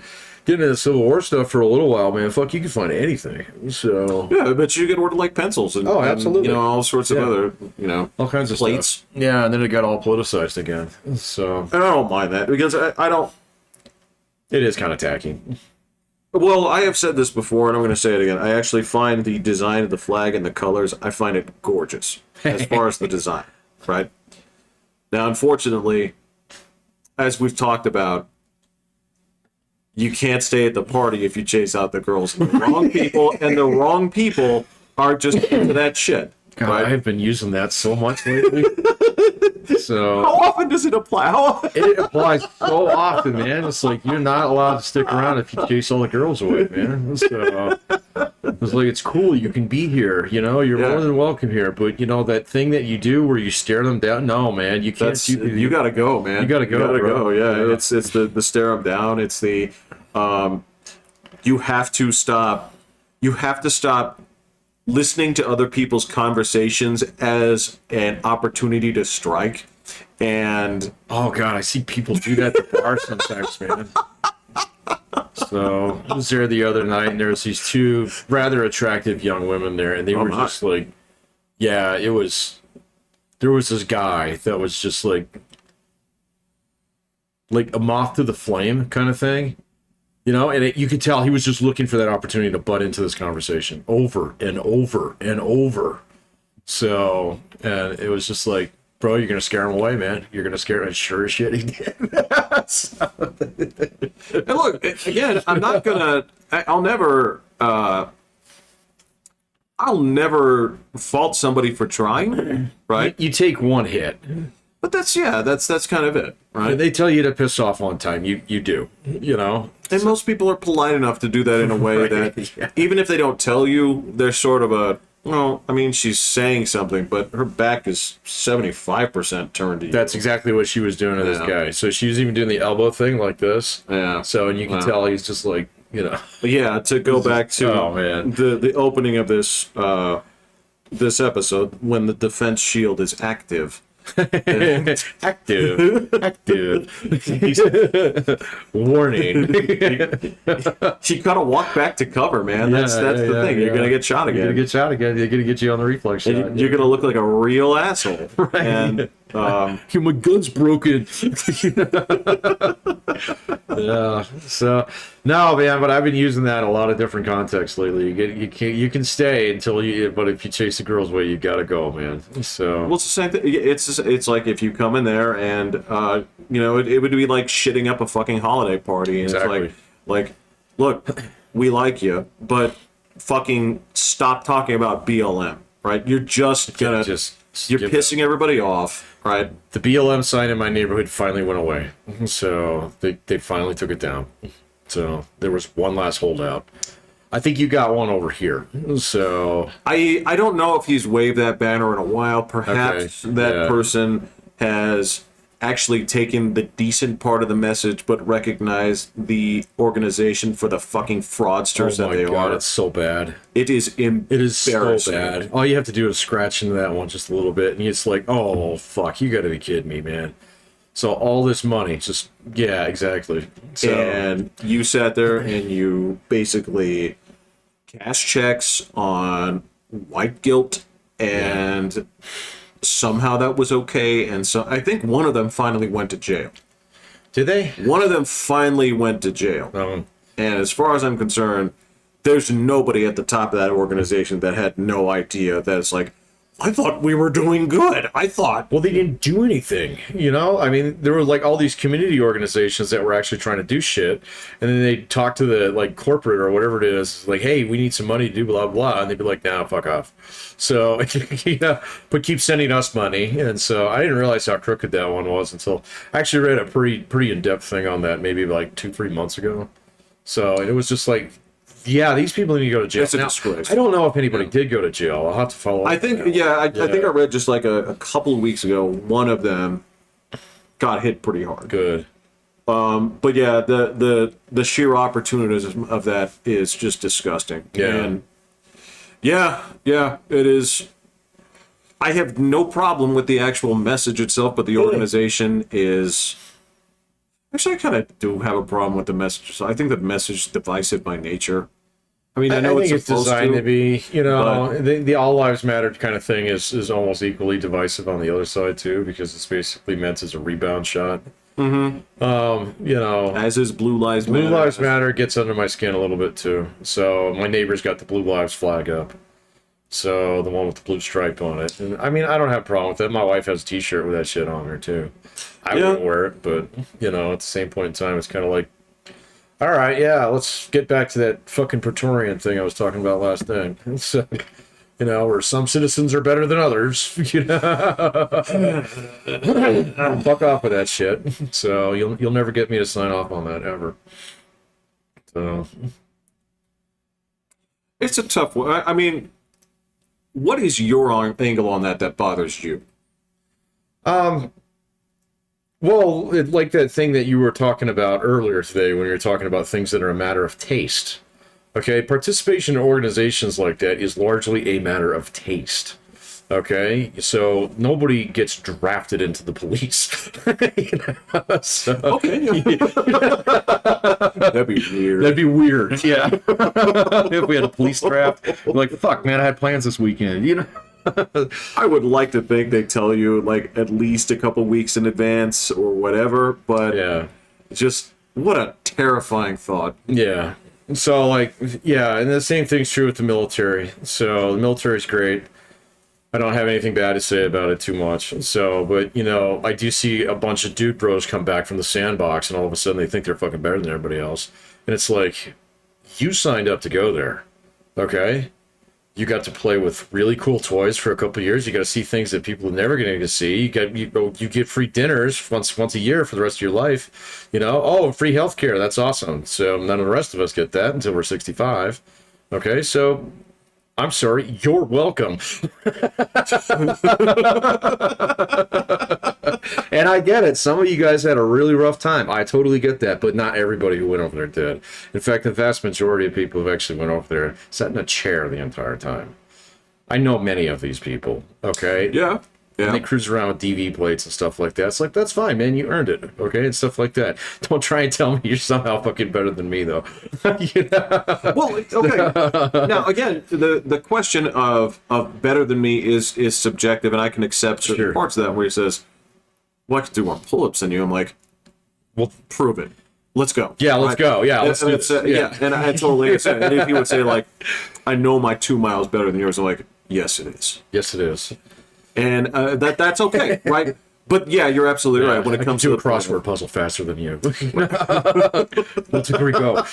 getting into the Civil War stuff for a little while, man. Fuck, you could find anything. So yeah, but you could order like pencils and absolutely, and, all sorts of other all kinds of plates. Stuff. Yeah, and then it got all politicized again. So and I don't mind that because I don't. It is kind of tacky. Well, I have said this before, and I'm going to say it again. I actually find the design of the flag and the colors, I find it gorgeous as far as the design, right? Now, unfortunately, as we've talked about, you can't stay at the party if you chase out the girls. The wrong people, and the wrong people are just into that shit. God, right? I've been using that so much lately. So how often does it apply? It applies so often, man. It's like you're not allowed to stick around if you chase all the girls away, man. So it's like it's cool. You can be here. You're more than welcome here. But that thing that you do where you stare them down. No, man, you can't. You gotta go, man. You gotta go. Yeah, it's the stare them down. It's the you have to stop. You have to stop listening to other people's conversations as an opportunity to strike. And oh god, I see people do that at the bar sometimes, man. So I was there the other night, and there was these two rather attractive young women there, and they were just like, yeah, it was. There was this guy that was just like a moth to the flame kind of thing. And you could tell he was just looking for that opportunity to butt into this conversation over and over and over. So, and it was just like, bro, you're going to scare him away, man. You're going to scare him. Sure as shit he did. And look, again, I'm not going to, I'll never fault somebody for trying, right? You take one hit. But that's kind of it, right? And they tell you to piss off one time. You do, And most people are polite enough to do that in a way that even if they don't tell you, they're sort of she's saying something, but her back is 75% turned to you. That's exactly what she was doing to this guy. So she was even doing the elbow thing like this. Yeah. So, and you can tell he's just like, Yeah, to go back to man. the opening of this this episode, when the defense shield is active. active warning. You gotta walk back to cover, man. That's the thing. You're gonna get shot again. You're gonna get shot again. They're gonna get you on the reflex shot. You're gonna look like a real asshole. Right. And my gun's broken. Yeah. So no, man. But I've been using that in a lot of different contexts lately. You can stay until but if you chase the girls away, you gotta go, man. So well, it's the same thing. It's like if you come in there and it would be like shitting up a fucking holiday party. And exactly. It's like, look, we like you, but fucking stop talking about BLM, right? You're just gonna you're pissing everybody off, right? The BLM sign in my neighborhood finally went away, so they finally took it down. So there was one last holdout. I think you got one over here. So I don't know if he's waved that banner in a while. Perhaps that person has actually taken the decent part of the message, but recognized the organization for the fucking fraudsters that they are. Oh my god, it's so bad. It is embarrassing. It is so bad. All you have to do is scratch into that one just a little bit, and it's like, oh fuck, you gotta be kidding me, man. So all this money, just exactly. So, and you sat there and you basically cash checks on white guilt, and somehow that was okay. And so I think one of them finally went to jail. Did they? One of them finally went to jail. And as far as I'm concerned, there's nobody at the top of that organization that had no idea that it's like, I thought we were doing good. I thought. Well, they didn't do anything, I mean, there were like all these community organizations that were actually trying to do shit. And then they talk to the like corporate or whatever it is, like, hey, we need some money to do blah, blah. And they'd be like, nah, fuck off. So, but keep sending us money. And so I didn't realize how crooked that one was until I actually read a pretty in-depth thing on that maybe like 2-3 months ago. So it was just like, yeah, these people need to go to jail. It's a disgrace. I don't know if anybody did go to jail. I'll have to follow up. I think, I think I read just like a couple of weeks ago, one of them got hit pretty hard. Good. But yeah, the sheer opportunism of that is just disgusting. Yeah. And yeah, it is. I have no problem with the actual message itself, but the organization is. Actually, I kind of do have a problem with the message. So I think the message is divisive by nature. I mean, I know think it's designed to be, the all lives matter kind of thing is almost equally divisive on the other side too, because it's basically meant as a rebound shot. As is Blue Lives Matter. Blue Lives Matter gets under my skin a little bit too. So my neighbor's got the Blue Lives flag up. So the one with the blue stripe on it. And I mean, I don't have a problem with it. My wife has a t-shirt with that shit on her too. I wouldn't wear it, but at the same point in time, it's kind of like, all right, yeah, let's get back to that fucking Praetorian thing I was talking about last thing. So, where some citizens are better than others. Fuck off with that shit. So you'll never get me to sign off on that ever. So it's a tough one. I mean, what is your angle on that bothers you? Well, like that thing that you were talking about earlier today when you were talking about things that are a matter of taste. Okay, participation in organizations like that is largely a matter of taste. Okay, so nobody gets drafted into the police. So, okay. That'd be weird. That'd be weird, yeah. If we had a police draft, like, fuck, man, I had plans this weekend, I would like to think they tell you like at least a couple weeks in advance or whatever, but just what a terrifying thought. Yeah. So and the same thing's true with the military. So the military's great. I don't have anything bad to say about it too much. So, but I do see a bunch of dude bros come back from the sandbox and all of a sudden they think they're fucking better than everybody else. And it's like, you signed up to go there. Okay? You got to play with really cool toys for a couple of years. You got to see things that people are never going to see. You get free dinners once a year for the rest of your life. Free healthcare. That's awesome. So none of the rest of us get that until we're 65. Okay, so I'm sorry. You're welcome. And I get it. Some of you guys had a really rough time. I totally get that, but not everybody who went over there did. In fact, the vast majority of people who actually went over there sat in a chair the entire time. I know many of these people, okay? Yeah. And they cruise around with DV plates and stuff like that. It's like, that's fine, man. You earned it, okay? And stuff like that. Don't try and tell me you're somehow fucking better than me, though. Well, okay. Now, again, the question of better than me is subjective, and I can accept certain parts of that where he says, well, I can do more pull-ups than you. I'm like, well, prove it. Let's go. Yeah, let's go. Yeah, let's do it. And I totally understand. And if he would say, like, I know my 2 miles better than yours, I'm like, yes, it is. Yes, it is. And that's okay, right? But yeah, you're absolutely right. When it comes to a crossword puzzle faster than you, let's agree. Go.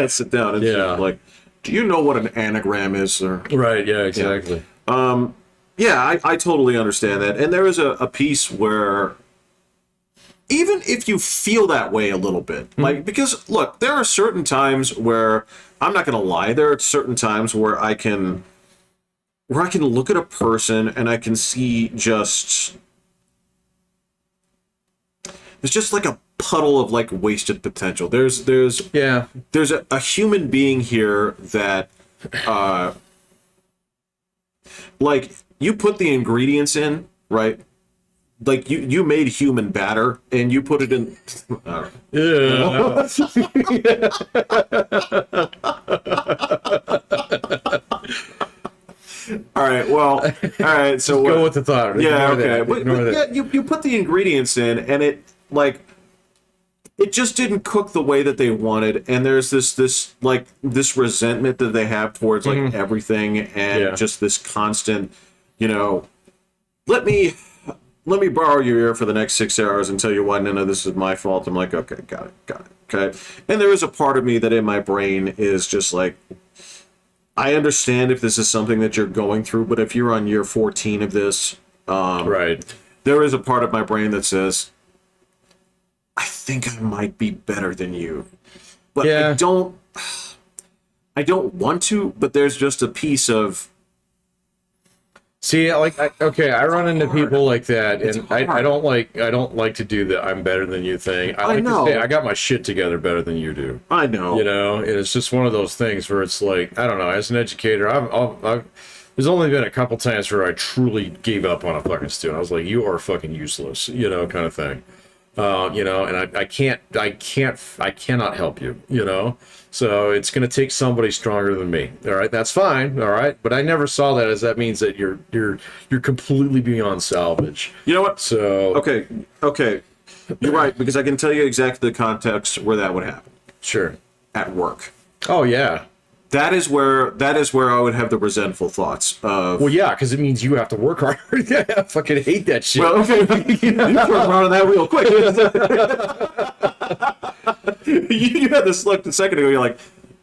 Sit down and like, do you know what an anagram is, sir? Right. Yeah. Exactly. I totally understand that. And there is a piece where, even if you feel that way a little bit, like, because look, there are certain times where I'm not going to lie. There are certain times where I can look at a person and I can see there's just like a puddle of like wasted potential. There's a human being here that like you put the ingredients in, right? Like you made human batter and you put it in. All right. Well. All right. So go with the thought. Yeah. Okay. But you put the ingredients in, and it just didn't cook the way that they wanted, and there's this resentment that they have towards like everything, and just this constant, let me borrow your ear for the next 6 hours and tell you why none of this is my fault. I'm like, okay, got it. Okay. And there is a part of me that in my brain is just like, I understand if this is something that you're going through, but if you're on year 14 of this, right, there is a part of my brain that says, I think I might be better than you, but I don't want to. But there's just a piece of. See, I run into people like that, and I don't like to do the "I'm better than you" thing. I know. To say, I got my shit together better than you do. I know. And it's just one of those things where it's like, I don't know. As an educator, there's only been a couple times where I truly gave up on a fucking student. I was like, you are fucking useless, you know, kind of thing. You know, and I cannot help you, you know. So it's going to take somebody stronger than me. All right, that's fine. All right, but I never saw that as that means that you're completely beyond salvage. You know what? So Okay, you're right, because I can tell you exactly the context where that would happen. sure. At work. Oh yeah. That is where I would have the resentful thoughts of. Well, yeah, because it means you have to work hard. I fucking hate that shit. Well, okay, you throw around that real quick. you had this look a second ago. You're like,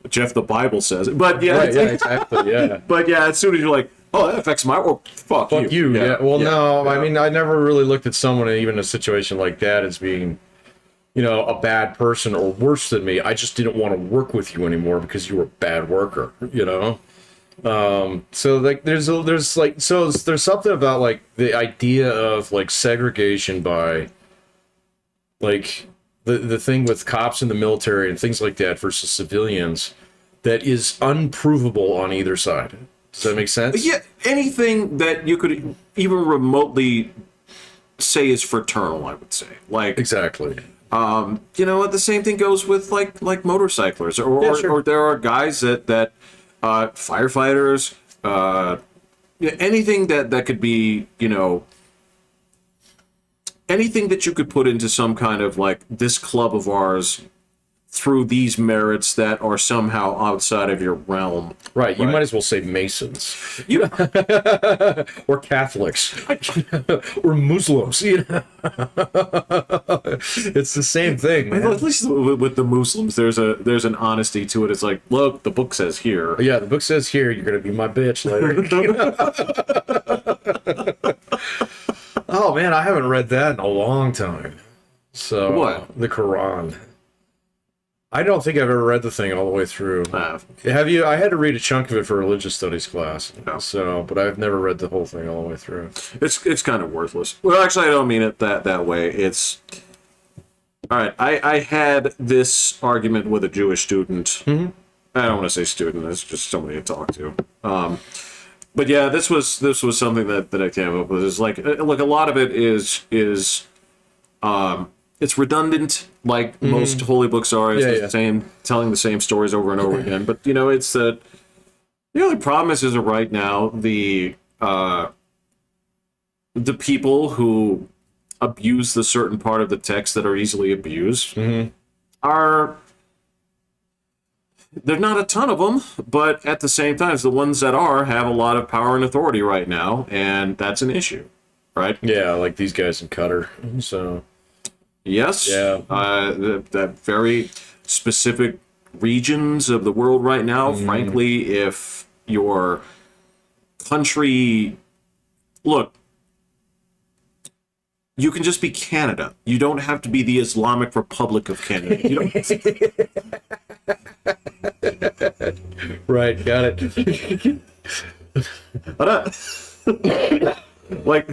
Jeff, the Bible says it, but yeah, right, yeah, exactly, yeah. But yeah, as soon as you're like, oh, that affects my work. Fuck you. Yeah. Well, yeah. no, Yeah. I mean, I never really looked at someone, even in a situation like that, as being, you know, a bad person or worse than me. I just didn't want to work with you anymore because you were a bad worker, you know? So like there's something about like the idea of like segregation by like the thing with cops in the military and things like that versus civilians that is unprovable on either side. Does that make sense? Yeah, anything that you could even remotely say is fraternal, I would say. Like Exactly. you know, the same thing goes with like motorcyclers, or Yeah, sure. or there are guys that firefighters, anything that could be, you know, anything that you could put into some kind of like this club of ours through these merits that are somehow outside of your realm. Right, you might as well say Masons. You Or Catholics. Or Muslims, you know? It's the same thing, man. At least with the Muslims, there's an honesty to it. It's like, look, the book says here. Yeah, the book says here, you're going to be my bitch later. Oh, man, I haven't read that in a long time. So, What? The Quran. I don't think I've ever read the thing all the way through. Have you? I had to read a chunk of it for a religious studies class. No. So, but I've never read the whole thing all the way through. It's kind of worthless. Well, actually, I don't mean it that way. It's all right. I had this argument with a Jewish student. Mm-hmm. I don't want to say student. It's just somebody to talk to. But yeah, this was something that I came up with. It's like, look, a lot of it is it's redundant, like most holy books are. It's the same, telling the same stories over and over again. But you know, it's that the only problem is that right now the people who abuse the certain part of the text that are easily abused are. There's not a ton of them, but at the same time, the ones that are have a lot of power and authority right now, and that's an issue, right? Yeah, like these guys in Qatar. So. Yes. Yeah. That very specific regions of the world right now. Frankly, if your country, look, you can just be Canada. You don't have to be the Islamic Republic of Canada. You don't. Right. Got it. Like,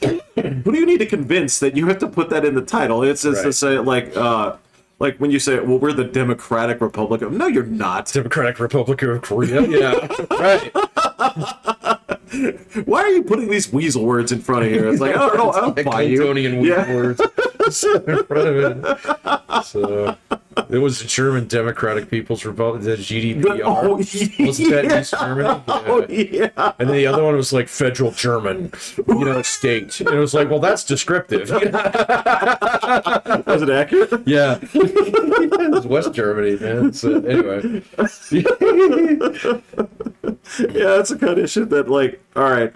who do you need to convince that you have to put that in the title? It's to say like when you say, well, we're the Democratic Republic of... No, you're not. Democratic Republic of Korea. Yeah. Right. Why are you putting these weasel words in front of here? It's like, I don't know, I'll buy you. Clintonian words in front of it. So it was the German Democratic People's Republic, the GDPR. Oh, Wasn't that East Germany? Yeah. Oh, yeah. And then the other one was like federal German, state. And it was like, well, that's descriptive. Was it accurate? Yeah. It was West Germany, man. So anyway. Yeah, that's the kind of shit that, like, all right.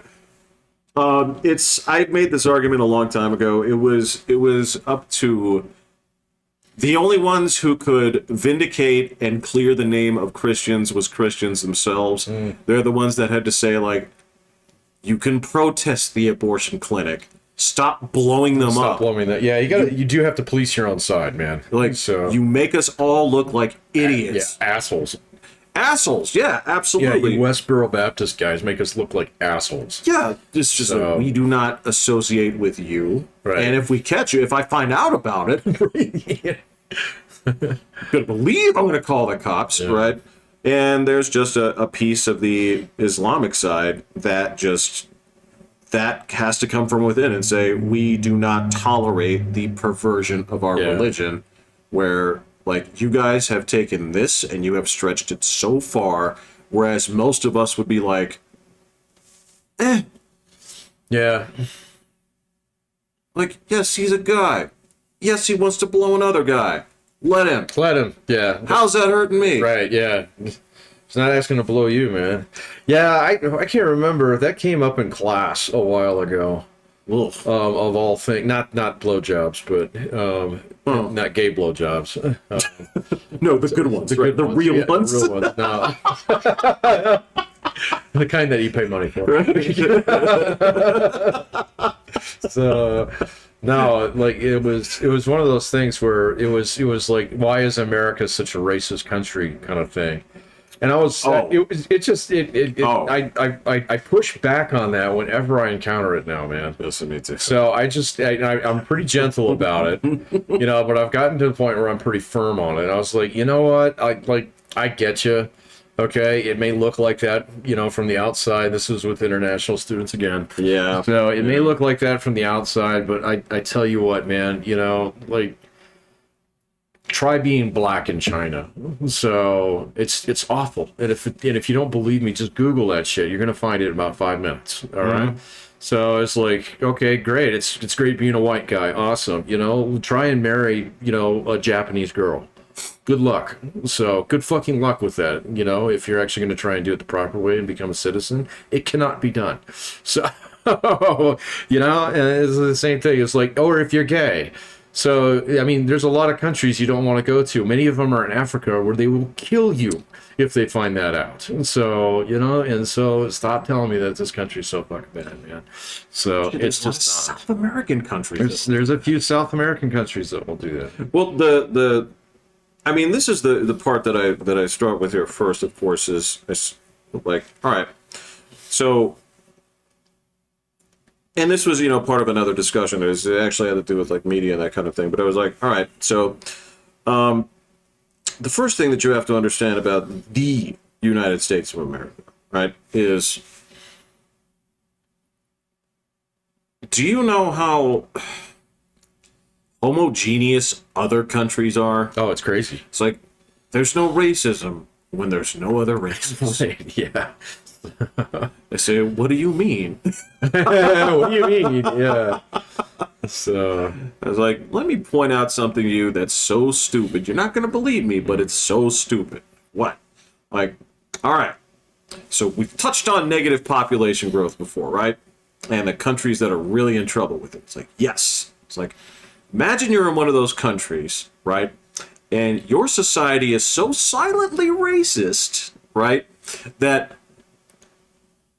I made this argument a long time ago. It was up to the only ones who could vindicate and clear the name of Christians was Christians themselves. They're the ones that had to say, like, you can protest the abortion clinic. Stop blowing them up. Stop blowing that. Yeah, you do have to police your own side, man. Like, so you make us all look like idiots. Yeah, assholes. Assholes, yeah, Yeah, absolutely. you Westboro Baptist guys make us look like assholes. Yeah, it's just So- like, we do not associate with you. Right. And if we catch you, if I find out about it, you're gonna believe I'm gonna call the cops, right? And there's just a piece of the Islamic side that has to come from within and say, we do not tolerate the perversion of our religion, where, like, you guys have taken this and you have stretched it so far, whereas most of us would be like, Yeah. Like, yes, he's a guy. Yes, he wants to blow another guy. Let him. Let him. Yeah. How's that hurting me? Right. Yeah. He's not asking to blow you, man. Yeah, I can't remember. That came up in class a while ago. Of all things, not blowjobs, but not gay blowjobs. No, the good ones, right? The real ones. The real ones. No. The kind that you pay money for. So, no, like it was one of those things where it was like, why is America such a racist country kind of thing? And I was, I push back on that whenever I encounter it now, man. Listen, me too. So I'm pretty gentle about it, but I've gotten to the point where I'm pretty firm on it. I was like, you know what? I get you. Okay. It may look like that, from the outside. This is with international students again. Yeah. So it may look like that from the outside, but I tell you what, man, try being black in China. So it's awful. And if you don't believe me, just Google that shit. You're gonna find it in about 5 minutes. All right. So it's like, okay, great. It's great being a white guy. Awesome. Try and marry, a Japanese girl. Good luck. So good fucking luck with that. If you're actually going to try and do it the proper way and become a citizen, it cannot be done. So, and it's the same thing. It's like, or if you're gay. So, I mean, there's a lot of countries you don't want to go to. Many of them are in Africa where they will kill you if they find that out. So, and so stop telling me that this country's so fucking bad, man. So it's just South American countries. There's a few South American countries that will do that. Well, this is the part that I start with here first, of course, is like, all right, so, and this was, part of another discussion. It actually had to do with like media and that kind of thing. But I was like, all right, so, the first thing that you have to understand about the United States of America, right, is, do you know how homogeneous other countries are? Oh, it's crazy. It's like, there's no racism when there's no other races. Right, yeah. They say, what do you mean? What do you mean? Yeah. So I was like, let me point out something to you that's so stupid. You're not going to believe me, but it's so stupid. What? Like, all right. So we've touched on negative population growth before, right? And the countries that are really in trouble with it. It's like, yes. It's like, imagine you're in one of those countries, right? And your society is so silently racist, right, that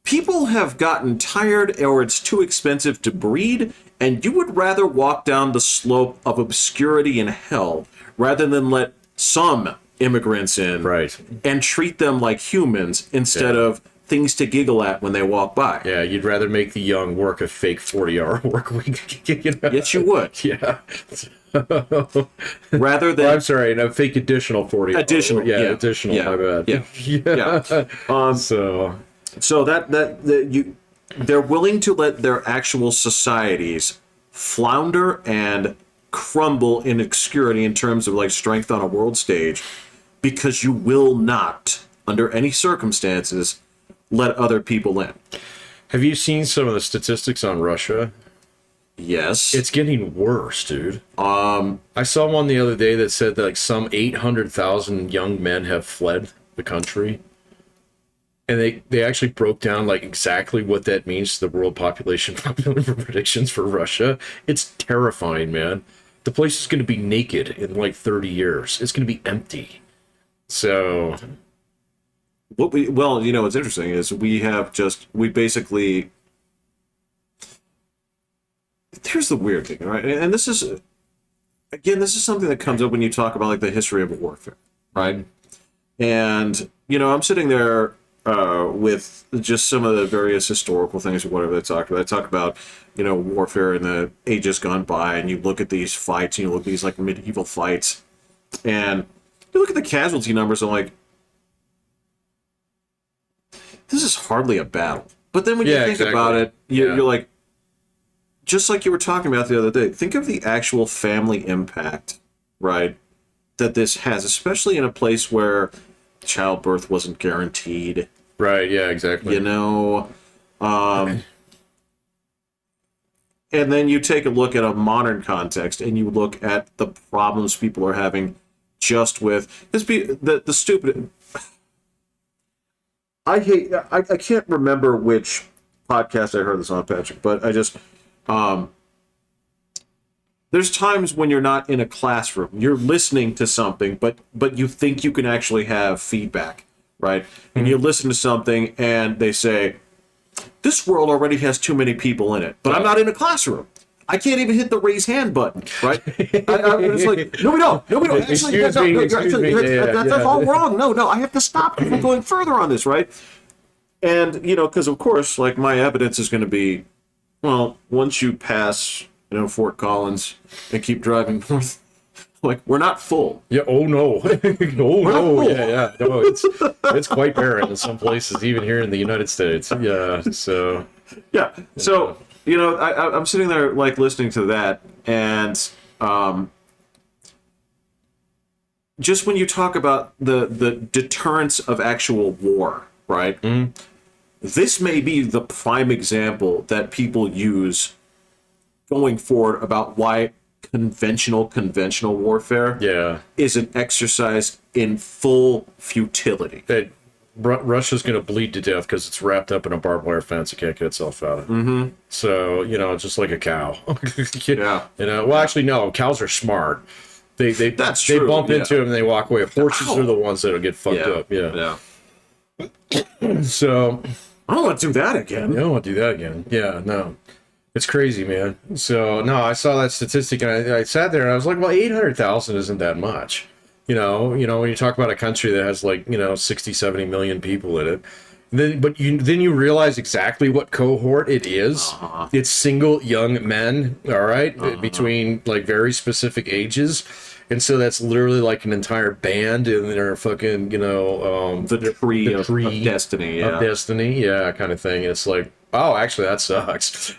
people have gotten tired or it's too expensive to breed, and you would rather walk down the slope of obscurity and hell rather than let some immigrants in, right, and treat them like humans instead of things to giggle at when they walk by. Yeah, you'd rather make the young work a fake 40-hour work week. Yes, you would. Yeah. Rather than... I'm sorry, a fake additional 40. Additional. Yeah, additional, my bad. Yeah. So they're willing to let their actual societies flounder and crumble in obscurity in terms of like strength on a world stage, because you will not, under any circumstances, let other people in. Have you seen some of the statistics on Russia? Yes. It's getting worse, dude. I saw one the other day that said that like some 800,000 young men have fled the country. And they actually broke down like exactly what that means to the world population predictions for Russia. It's terrifying, man. The place is going to be naked in like 30 years. It's going to be empty. So, what's interesting is we basically, here's the weird thing, right? And this is something that comes up when you talk about like the history of warfare, right? And, I'm sitting there with just some of the various historical things or whatever they talk about. They talk about, warfare in the ages gone by, and you look at these fights, and you look at these like medieval fights, and you look at the casualty numbers, and like, this is hardly a battle. But then when you think exactly. about it, you're like, just like you were talking about the other day, think of the actual family impact, right, that this has, especially in a place where childbirth wasn't guaranteed. Right, yeah, exactly. You know, and then you take a look at a modern context and you look at the problems people are having just with this. The stupid. I can't remember which podcast I heard this on, Patrick, but I just there's times when you're not in a classroom, you're listening to something, but you think you can actually have feedback, right? And you listen to something and they say, this world already has too many people in it, but I'm not in a classroom. I can't even hit the raise hand button, right? I'm just like, no, we don't. Actually, that's all wrong. No, I have to stop you from going further on this, right? And, because of course, like, my evidence is going to be, well, once you pass, Fort Collins and keep driving north, like, we're not full. Yeah. Oh no. No. Yeah. No, it's quite barren in some places, even here in the United States. Yeah. So. Yeah. So I'm sitting there like listening to that, and just when you talk about the deterrence of actual war, right? Mm-hmm. This may be the prime example that people use going forward about why conventional warfare is an exercise in full futility. That Russia's going to bleed to death because it's wrapped up in a barbed wire fence it can't get itself out of. Mm-hmm. So, just like a cow. Yeah. Well, actually, no, cows are smart. They That's true. Bump into them and they walk away. Horses are the ones that'll get fucked up. Yeah. So... I don't want to do that again. I don't want to do that again. Yeah, no. It's crazy, man. So, no, I saw that statistic and I sat there and I was like, well, 800,000 isn't that much. When you talk about a country that has 60, 70 million people in it, then you realize exactly what cohort it is. Uh-huh. It's single young men, all right, between very specific ages. And so that's literally like an entire band in their fucking, the tree of destiny. Yeah. Of destiny, kind of thing. It's like, oh, actually, that sucks.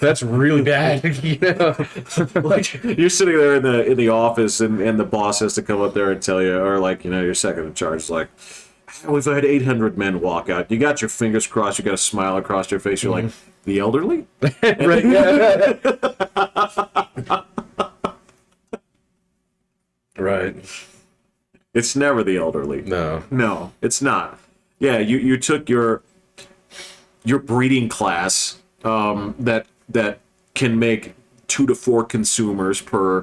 That's really bad. Like you're sitting there in the office, and the boss has to come up there and tell you, or your second in charge is like, we've had 800 men walk out. You got your fingers crossed. You got a smile across your face. You're like, the elderly, right? Yeah. Right. It's never the elderly. No, it's not. Yeah, you took your breeding class that can make 2 to 4 consumers per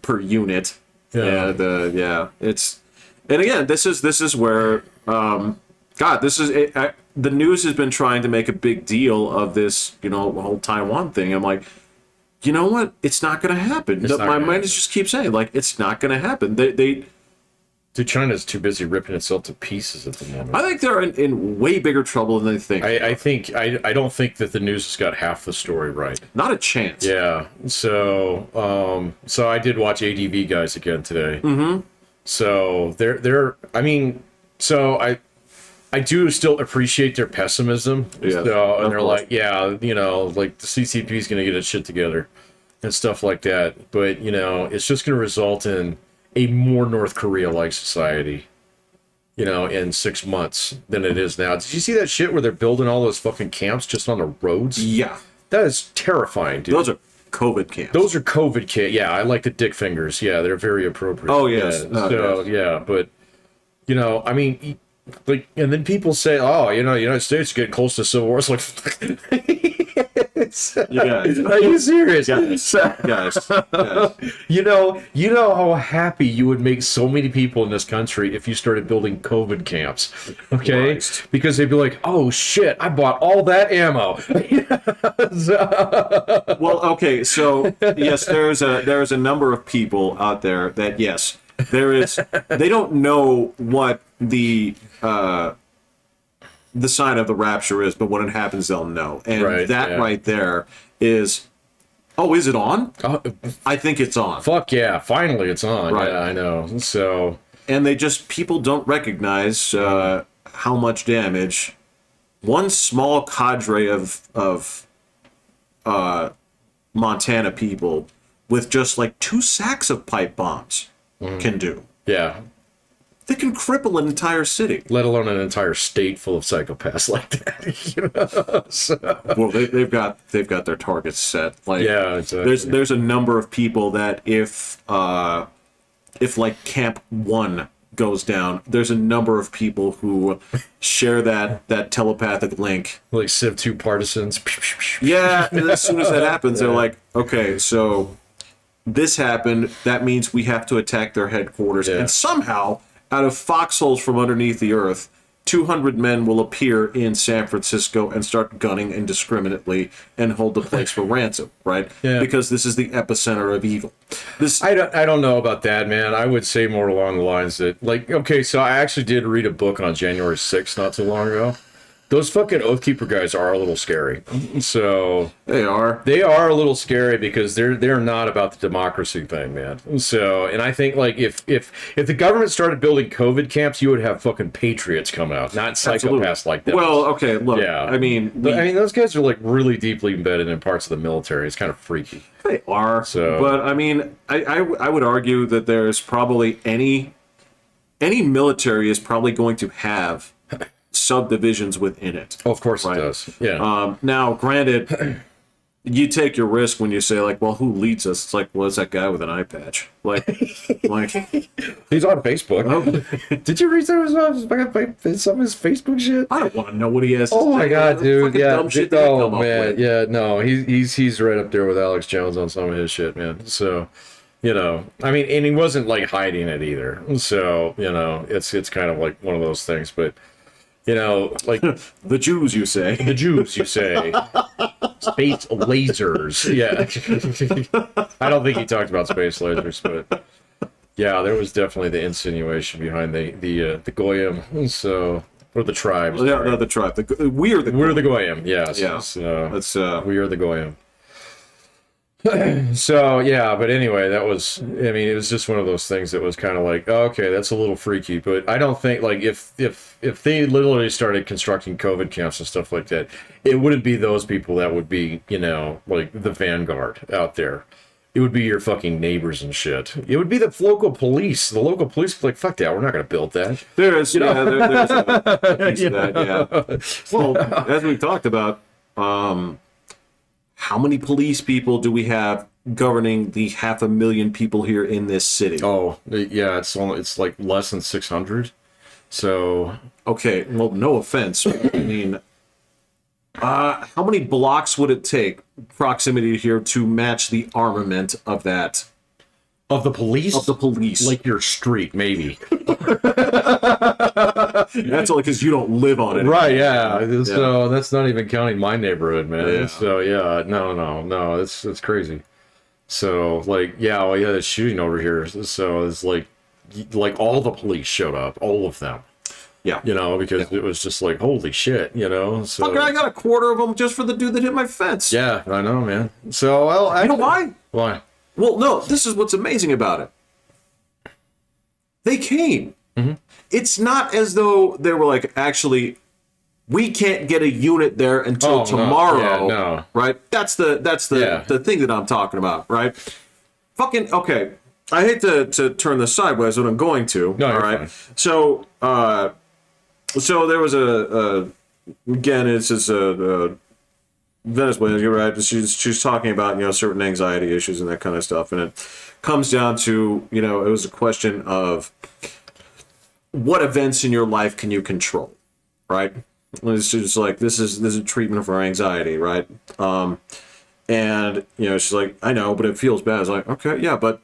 per unit. Yeah. It's, and again, this is where the news has been trying to make a big deal of this, whole Taiwan thing. I'm like, you know what? It's not going to happen. My mind just keeps saying, it's not going to happen. China's too busy ripping itself to pieces at the moment. I think they're in way bigger trouble than they think. I don't think that the news has got half the story right. Not a chance. Yeah. So I did watch ADV Guys again today. Mm-hmm. So I do still appreciate their pessimism. Yeah. And they're like, the CCP is going to get its shit together and stuff like that. But, it's just going to result in a more North Korea-like society, in 6 months than it is now. Did you see that shit where they're building all those fucking camps just on the roads? Yeah. That is terrifying, dude. Those are COVID camps. Those are COVID camps. Yeah, I like the dick fingers. Yeah, they're very appropriate. Oh, yes. But, and then people say, oh, United States is getting close to civil war. It's like, you guys. Are you serious? Guys. You know how happy you would make so many people in this country if you started building COVID camps, okay? Christ. Because they'd be like, oh shit, I bought all that ammo. Well, okay, so yes, there's a number of people out there that they don't know what the sign of the rapture is, but when it happens, they'll know. And right there is, is it on? I think it's on. Fuck yeah, finally it's on. Right. Yeah, I know. So, and people don't recognize how much damage one small cadre of Montana people with just like 2 sacks of pipe bombs can do. Yeah. They can cripple an entire city. Let alone an entire state full of psychopaths like that. You know? So. Well, they've got their targets set. Like, Yeah, exactly. there's a number of people that if like Camp 1 goes down, there's a number of people who share that telepathic link. Like Civ 2 partisans. Yeah, and as soon as that happens, they're like, okay, so this happened. That means we have to attack their headquarters. Yeah. And somehow, out of foxholes from underneath the earth, 200 men will appear in San Francisco and start gunning indiscriminately and hold the place for ransom, right? Yeah. Because this is the epicenter of evil. I don't know about that, man. I would say more along the lines that, like, okay, so I actually did read a book on January 6th not too long ago. Those fucking Oathkeeper guys are a little scary. So They are. they are a little scary because they're not about the democracy thing, man. So, and I think like if the government started building COVID camps, you would have fucking patriots come out, not psychopaths Absolutely. like that. Well, okay, look. Yeah. I mean, those guys are like really deeply embedded in parts of the military. It's kind of freaky. they are. So- But I mean, I would argue that there's probably any military is probably going to have subdivisions within it. Oh, of course Right. it does. Yeah. Now, granted, you take your risk when you say like, "Well, who leads us?" It's like, "Well, it's that guy with an eye patch." Like, He's on Facebook. Oh. Did you read some of his Facebook shit? I don't want to know what he has. To Oh my say. god, What dude! fucking Yeah, dumb shit did he oh come up man, with? yeah, no, he's right up there with Alex Jones on some of his shit, man. So, you know, I mean, and he wasn't like hiding it either. So, you know, it's kind of like one of those things, but. You know, like The Jews, you say? the Jews, you say. Space lasers. Yeah. I don't think he talked about space lasers, but yeah, there was definitely the insinuation behind the Goyim. So, or the tribes. Yeah, no, the tribe. We're the Goyim. Yes. Yeah. So, That's we are the Goyim. So yeah, but anyway, that was, I mean, it was just one of those things that was kind of like, oh, okay, that's a little freaky, but I don't think like if they literally started constructing COVID camps and stuff like that, it wouldn't be those people that would be, you know, like the vanguard out there. It would be your fucking neighbors and shit. It would be the local police. The local police would be like, fuck that, we're not going to build that. There's there's a piece of that, yeah. Well, as we've talked about, how many police people do we have governing the 500,000 people here in this city? Oh, yeah, it's like less than 600. So Okay, well, no offense. I mean, how many blocks would it take proximity here to match the armament of that? of the police? Of the police. Like your street, maybe. That's only because you don't live on it. Right, yeah. So that's not even counting my neighborhood, man. Yeah. So yeah, no, it's crazy. So like, yeah, well, yeah, the shooting over here. So it's like all the police showed up, all of them. Yeah. You know, because it was just like, holy shit, you know. So Fucker, I got a quarter of them just for the dude that hit my fence. yeah, I know, man. So well, You know why? Why? Well, no, this is what's amazing about it. They came. Mm-hmm. It's not as though they were like, actually, we can't get a unit there until Oh, no. tomorrow. Yeah, no. Right? That's the thing that I'm talking about, right? Fucking okay. I hate to turn this sideways, but I'm going to. No, all you're right. fine. So there was again, it's just a Venezuela, you're right. She's talking about, you know, certain anxiety issues and that kind of stuff, and it comes down to, you know, it was a question of what events in your life can you control, right? It's just like this is a treatment for anxiety, right? And you know, she's like, I know, but it feels bad. I was like, okay, yeah, but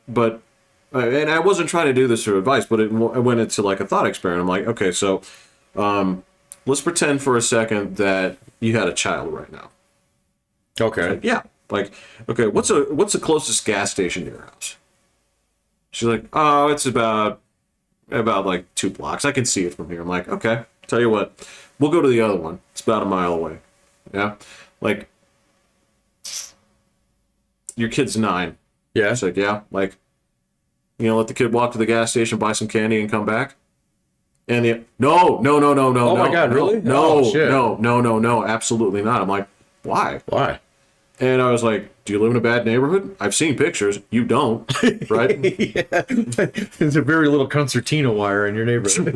and I wasn't trying to do this for advice, but it went into like a thought experiment. I'm like, okay, so let's pretend for a second that you had a child right now. Okay. Like, yeah. Like, okay, what's the closest gas station to your house? She's like, oh, it's about like 2 blocks. I can see it from here. I'm like, okay, tell you what, we'll go to the other one. It's about a mile away. Yeah. Like, your kid's 9. Yeah. She's like, yeah. Like, you know, let the kid walk to the gas station, buy some candy, and come back. And no, no, no, no, no, Oh no, my God, no, really? no, Oh, shit. no, no, no, no, absolutely not. I'm like, why? Why? And I was like, do you live in a bad neighborhood? I've seen pictures. You don't, right? Yeah. There's a very little concertina wire in your neighborhood.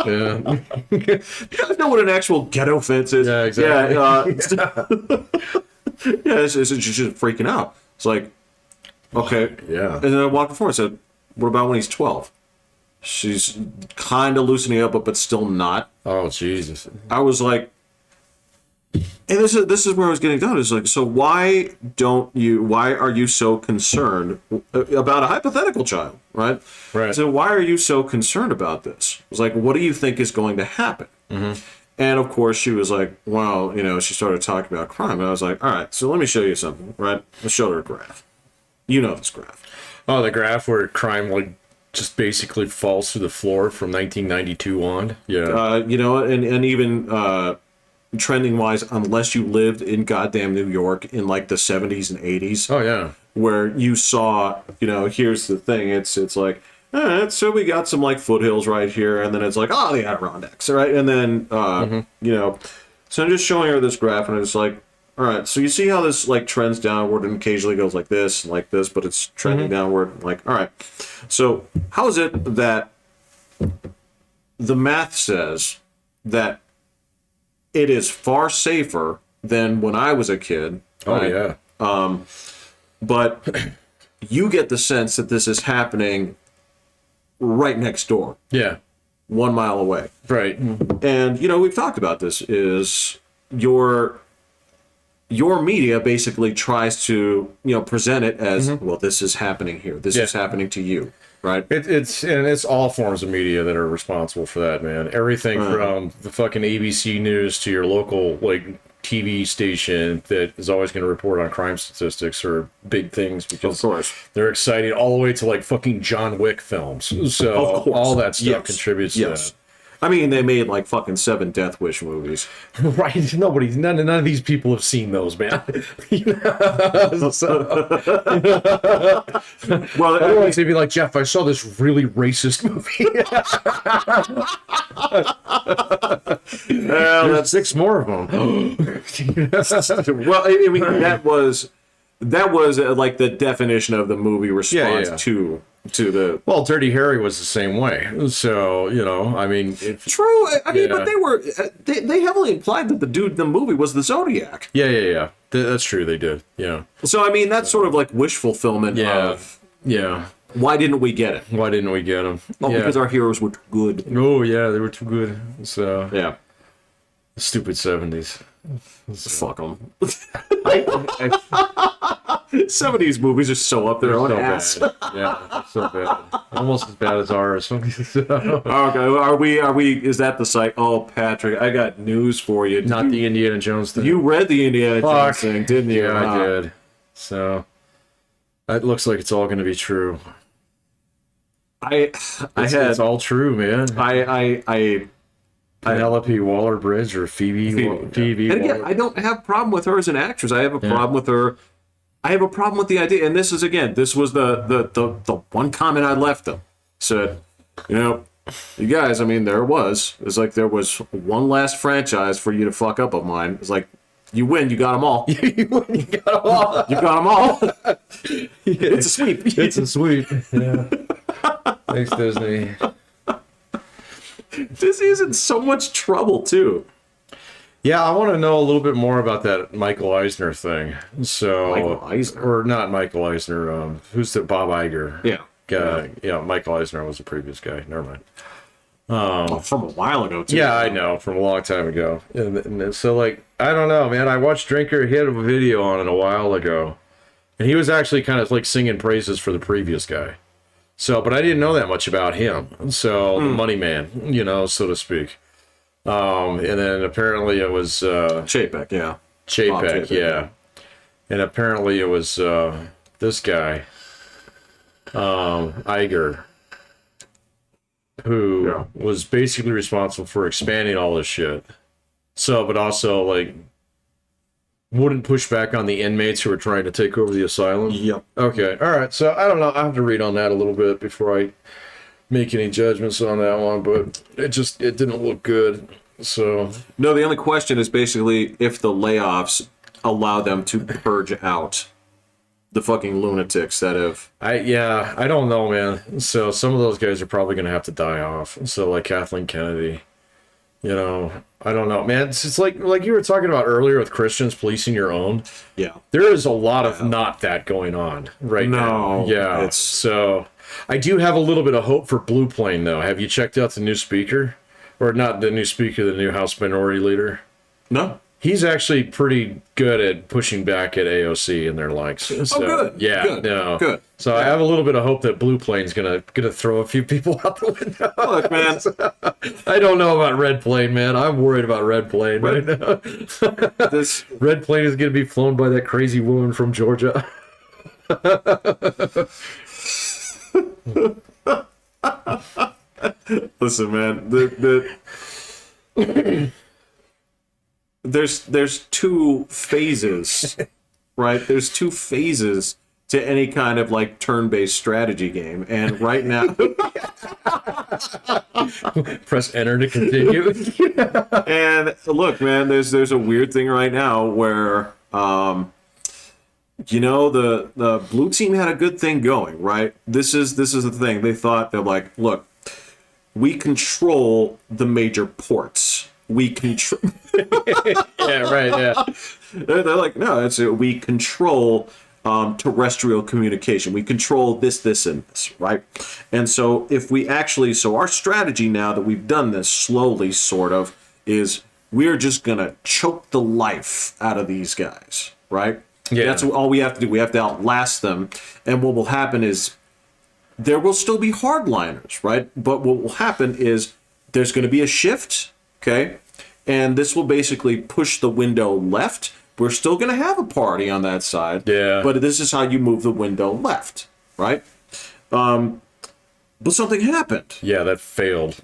Yeah. You guys know what an actual ghetto fence is? Yeah, exactly. Yeah, it's just freaking out. It's like, okay. Yeah. And then I walked before and said, what about when he's 12? She's kind of loosening up, but still not. Oh, Jesus. I was like, and this is where I was getting down. It's like, so why are you so concerned about a hypothetical child, right? Right. So why are you so concerned about this? It's like, what do you think is going to happen? Mm-hmm. And of course, she was like, well, she started talking about crime. And I was like, all right, so let me show you something, right? I showed her a graph. You know this graph. Oh, the graph where crime just basically falls through the floor from 1992 on. Yeah. And even trending wise, unless you lived in goddamn New York in like the 70s and 80s. Oh, yeah. Where you saw, here's the thing. It's like, all right, so we got some like foothills right here, and then it's like, oh, the Adirondacks, right? And then, so I'm just showing her this graph, and it's like, all right, so you see how this like trends downward and occasionally goes like this, but it's trending downward. Like, all right, so how is it that the math says that it is far safer than when I was a kid? Right? Oh, yeah. But you get the sense that this is happening right next door. Yeah. 1 mile away. Right. And, we've talked about this, is your media basically tries to, present it as, well, this is happening here. This is happening to you, right? It's all forms of media that are responsible for that, man. Everything from the fucking ABC News to your local, TV station that is always going to report on crime statistics or big things because of course they're excited, all the way to fucking John Wick films. So all that stuff contributes to that. I mean, they made fucking 7 Death Wish movies. Right. None of these people have seen those, man. Well, otherwise they'd be like, Jeff, I saw this really racist movie. Well, that's 6 more of them. Well, I mean, that was like the definition of the movie response to the. Well, Dirty Harry was the same way. So I mean, true. I mean, but they heavily implied that the dude in the movie was the Zodiac. Yeah. That's true. They did. Yeah. So I mean, that's sort of like wish fulfillment. Of why didn't we get it? Why didn't we get them? Oh, because our heroes were too good. Oh yeah, they were too good. So yeah. Stupid 70s. Fuck them. 70s movies are so up their own ass. Bad. Yeah, so bad. Almost as bad as ours. Okay, are we? Is that the site? Oh, Patrick, I got news for you. Not the Indiana Jones thing. You read the Indiana Jones thing, didn't you? Yeah, I did. So it looks like it's all going to be true. It's all true, man. Penelope Waller-Bridge or Phoebe. And again, I don't have a problem with her as an actress. I have a problem with her. I have a problem with the idea. And this was the one comment I left them. Said, you guys, I mean, there was one last franchise for you to fuck up of mine. It's like, you win, you got them all. You got them all. It's a sweep. It's a sweep. Yeah. Thanks, Disney. Disney's in so much trouble too. Yeah, I want to know a little bit more about that Michael Eisner thing. So, Michael Eisner, or not Michael Eisner? Who's the Bob Iger? Yeah. Yeah. Michael Eisner was the previous guy. Never mind. From a while ago too. Yeah, I know, from a long time ago. And so, I don't know, man. I watched Drinker. He had a video on it a while ago, and he was actually kind of singing praises for the previous guy. So, but I didn't know that much about him. So, the money man, so to speak. And then apparently it was Chapek, yeah. Chapek, yeah. And apparently it was this guy, Iger, who was basically responsible for expanding all this shit. So, but also wouldn't push back on the inmates who were trying to take over the asylum. Yep. Okay. All right. So I don't know. I have to read on that a little bit before I make any judgments on that one, but it didn't look good. So No, the only question is basically if the layoffs allow them to purge out the fucking lunatics that have. I don't know, man. So some of those guys are probably gonna have to die off. So like Kathleen Kennedy, you know, I don't know, man. It's like you were talking about earlier with Christians policing your own. Yeah. There is a lot of not that going on right now. Yeah. So I do have a little bit of hope for Blue Plane though. Have you checked out the new speaker? Or not the new speaker, the new House Minority Leader? No. He's actually pretty good at pushing back at AOC and their likes. So, good. Yeah, Good. no. Good. So I have a little bit of hope that Blue Plane's gonna throw a few people out the window. Look, man. I don't know about Red Plane, man. I'm worried about Red Plane right now. This Red Plane is gonna be flown by that crazy woman from Georgia. Listen, man. There's two phases, right? There's two phases to any kind of like turn-based strategy game, and right now, Press enter to continue. and look, man, there's a weird thing right now where, you know, the blue team had a good thing going, right? This is the thing. They thought they're like, look, we control the major ports. We control. Yeah, right. Yeah. They're like, no, we control terrestrial communication. We control this, and this, right? And so if we actually, so our strategy now that we've done this slowly, sort of, is we're just gonna choke the life out of these guys, right? Yeah. That's all we have to do. We have to outlast them. And what will happen is there will still be hardliners, right? But what will happen is there's going to be a shift, okay? And this will basically push the window left. We're still going to have a party on that side. Yeah. But this is how you move the window left, right? But something happened. Yeah, that failed.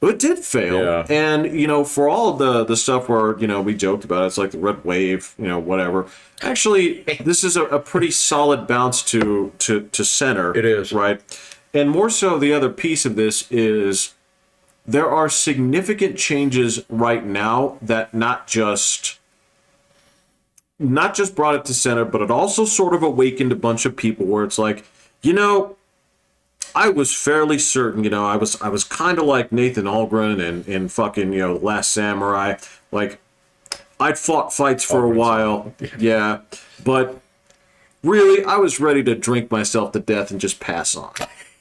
It did fail. Yeah. And, you know, for all of the stuff where, you know, we joked about it, it's like the red wave, you know, whatever. Actually, this is a pretty solid bounce to center. It is. Right? And more so, the other piece of this is there are significant changes right now that not just brought it to center, but it also sort of awakened a bunch of people where it's like, you know, I was fairly certain, you know, I was kind of like Nathan Algren in fucking, you know, The Last Samurai. Like, I'd fought fights for a while, yeah, but really, I was ready to drink myself to death and just pass on,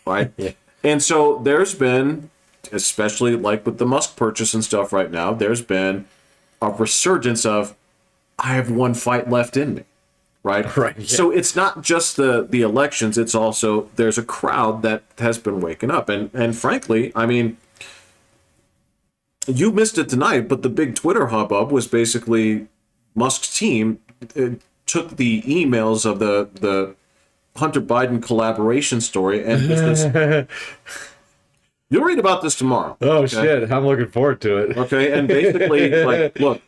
right? Yeah. And so there's been, especially like with the Musk purchase and stuff right now, there's been a resurgence of, I have one fight left in me. Right. Right. Yeah. So it's not just the elections. It's also there's a crowd that has been waking up. And frankly, I mean, you missed it tonight, but the big Twitter hubbub was basically Musk's team took the emails of the Hunter Biden collaboration story and you'll read about this tomorrow. Oh, okay? shit. I'm looking forward to it. Okay. And basically, like, look.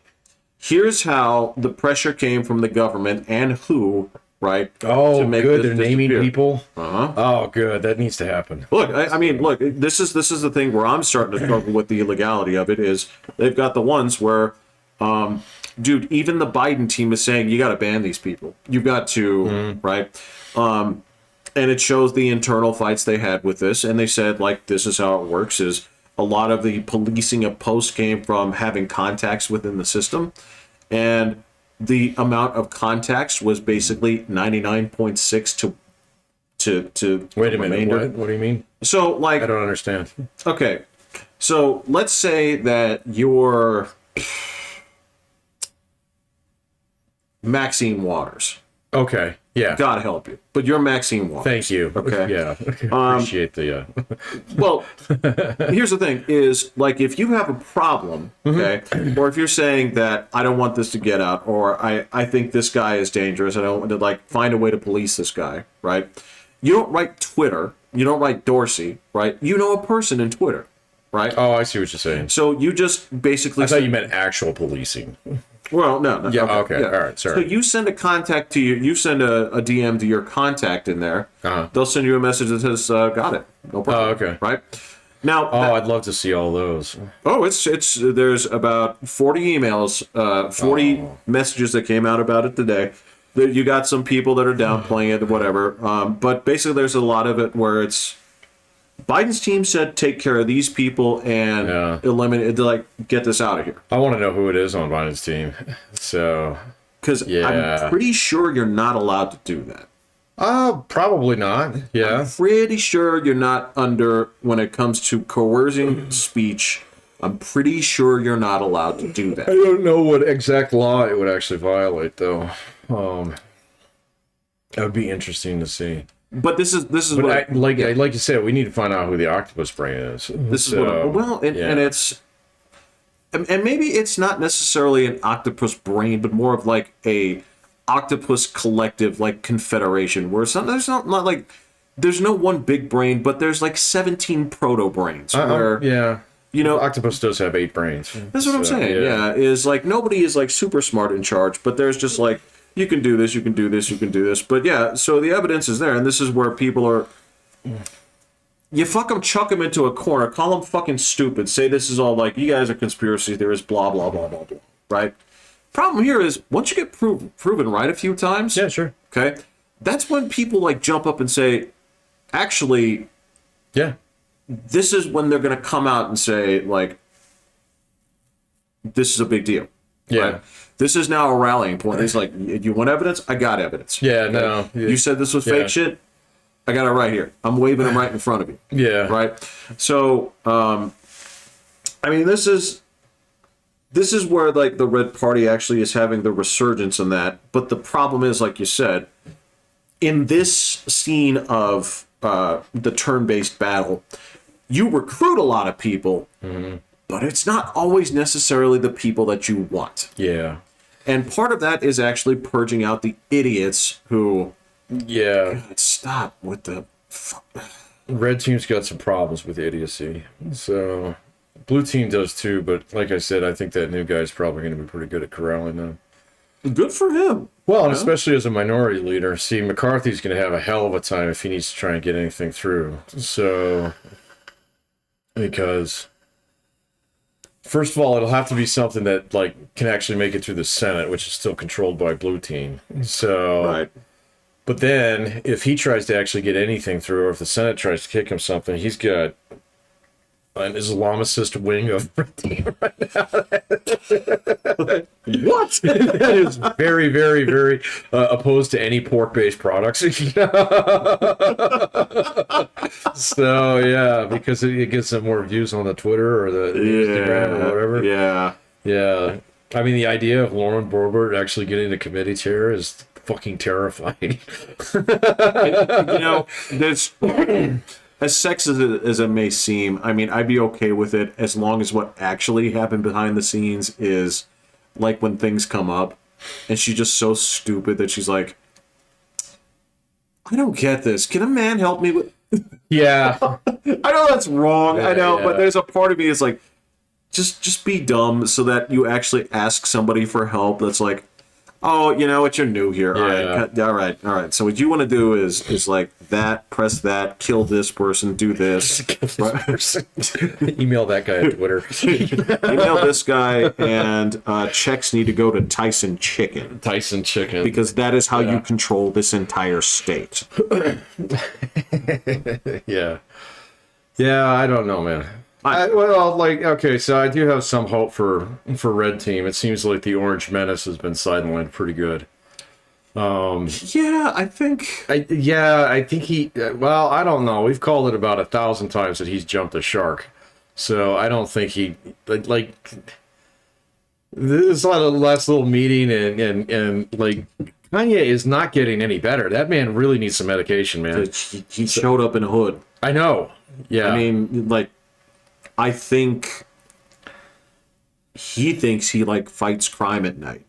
Here's how the pressure came from the government and who, right? Oh, to make good. this They're naming disappear. people. Uh-huh. Oh, good. That needs to happen. Look, I mean, look. This is the thing where I'm starting to struggle with the illegality of it. Is they've got the ones where, dude, even the Biden team is saying you got to ban these people. You've got to, right? And it shows the internal fights they had with this, and they said like this is how it works. Is a lot of the policing of posts came from having contacts within the system, and the amount of contacts was basically 99.6 to Wait a minute. remainder. What do you mean? So like I don't understand. okay, so let's say that you're Maxine Waters. Okay. Yeah. God help you, but you're Maxine Waters. Thank you. Okay. Yeah. Appreciate the. Well, here's the thing: is like if you have a problem, okay, or if you're saying that I don't want this to get out, or I think this guy is dangerous, I don't want to like find a way to police this guy, right? You don't write Twitter, you don't write Dorsey, right? You know a person in Twitter, right? Oh, I see what you're saying. So you just basically I thought you meant actual policing. Well, no. Yeah, okay. All right, sorry. So you send a contact to you send a DM to your contact in there. Uh-huh. They'll send you a message that says, got it. No problem. Oh, okay. Right? Now, I'd love to see all those. it's there's about 40 emails, 40 messages that came out about it today. You got some people that are downplaying it, whatever. But basically, there's a lot of it where it's Biden's team said take care of these people and eliminate, like, get this out of here. I want to know who it is on Biden's team. So, because I'm pretty sure you're not allowed to do that. Probably not. Yeah. I'm pretty sure you're not under, when it comes to coercing speech, I'm pretty sure you're not allowed to do that. I don't know what exact law it would actually violate, though. That would be interesting to see. But this is but what like you said, we need to find out who the octopus brain is. This is what and it's and maybe it's not necessarily an octopus brain, but more of like a octopus collective, like confederation, where there's not like there's no one big brain, but there's like 17 proto brains. Where you know, octopus does have 8 brains. That's what I'm saying. Yeah, is like nobody is like super smart in charge, but there's just like you can do this, you can do this, you can do this. But yeah, so the evidence is there, and this is where people are. You chuck them into a corner, call them fucking stupid, say this is all like you guys are conspiracy theorists, blah blah blah blah blah. Right? Problem here is once you get proven right a few times. Yeah, sure. Okay, that's when people like jump up and say, actually, yeah. This is when they're going to come out and say, like, this is a big deal. Yeah. Right? This is now a rallying point. It's like, you want evidence? I got evidence. Yeah, okay? no. You said this was fake shit? I got it right here. I'm waving them right in front of you. Yeah. Right? So, I mean, this is where, like, the Red Party actually is having the resurgence in that. But the problem is, like you said, in this scene of the turn-based battle, you recruit a lot of people, but it's not always necessarily the people that you want. Yeah. And part of that is actually purging out the idiots who... Yeah. God, stop with the... Red team's got some problems with idiocy. So, blue team does too, but like I said, I think that new guy's probably going to be pretty good at corralling them. Good for him. Well, and especially as a minority leader. See, McCarthy's going to have a hell of a time if he needs to try and get anything through. So, because, first of all, it'll have to be something that, like, can actually make it through the Senate, which is still controlled by blue team. So, right. But then, if he tries to actually get anything through, or if the Senate tries to kick him something, he's got an Islamicist wing of red team right now. What? That is very, very, very opposed to any pork-based products. So, yeah, because it gets some more views on the Twitter or the Instagram or whatever. Yeah. Yeah. I mean, the idea of Lauren Boebert actually getting the committee chair is fucking terrifying. You know, there's... As sexist as it may seem, I mean, I'd be okay with it as long as what actually happened behind the scenes is, like, when things come up, and she's just so stupid that she's like, I don't get this. Can a man help me with... Yeah. I know that's wrong, I know, but there's a part of me that's like, just be dumb so that you actually ask somebody for help that's like, oh, you know what, you're new here. All right. So what you want to do is like that, press that, kill this person, do this. Email that guy on Twitter. Email this guy, and checks need to go to Tyson Chicken. Tyson Chicken. Because that is how you control this entire state. Yeah. Yeah, I don't know, man. Okay, so I do have some hope for Red Team. It seems like the Orange Menace has been sidelined pretty good. Yeah, I think... I think he... Well, I don't know. We've called it about 1,000 times that he's jumped the shark. So I don't think he... Like... This last little meeting and like... Kanye is not getting any better. That man really needs some medication, man. He showed up in a hood. I know. Yeah. I mean, like... I think he thinks he, like, fights crime at night.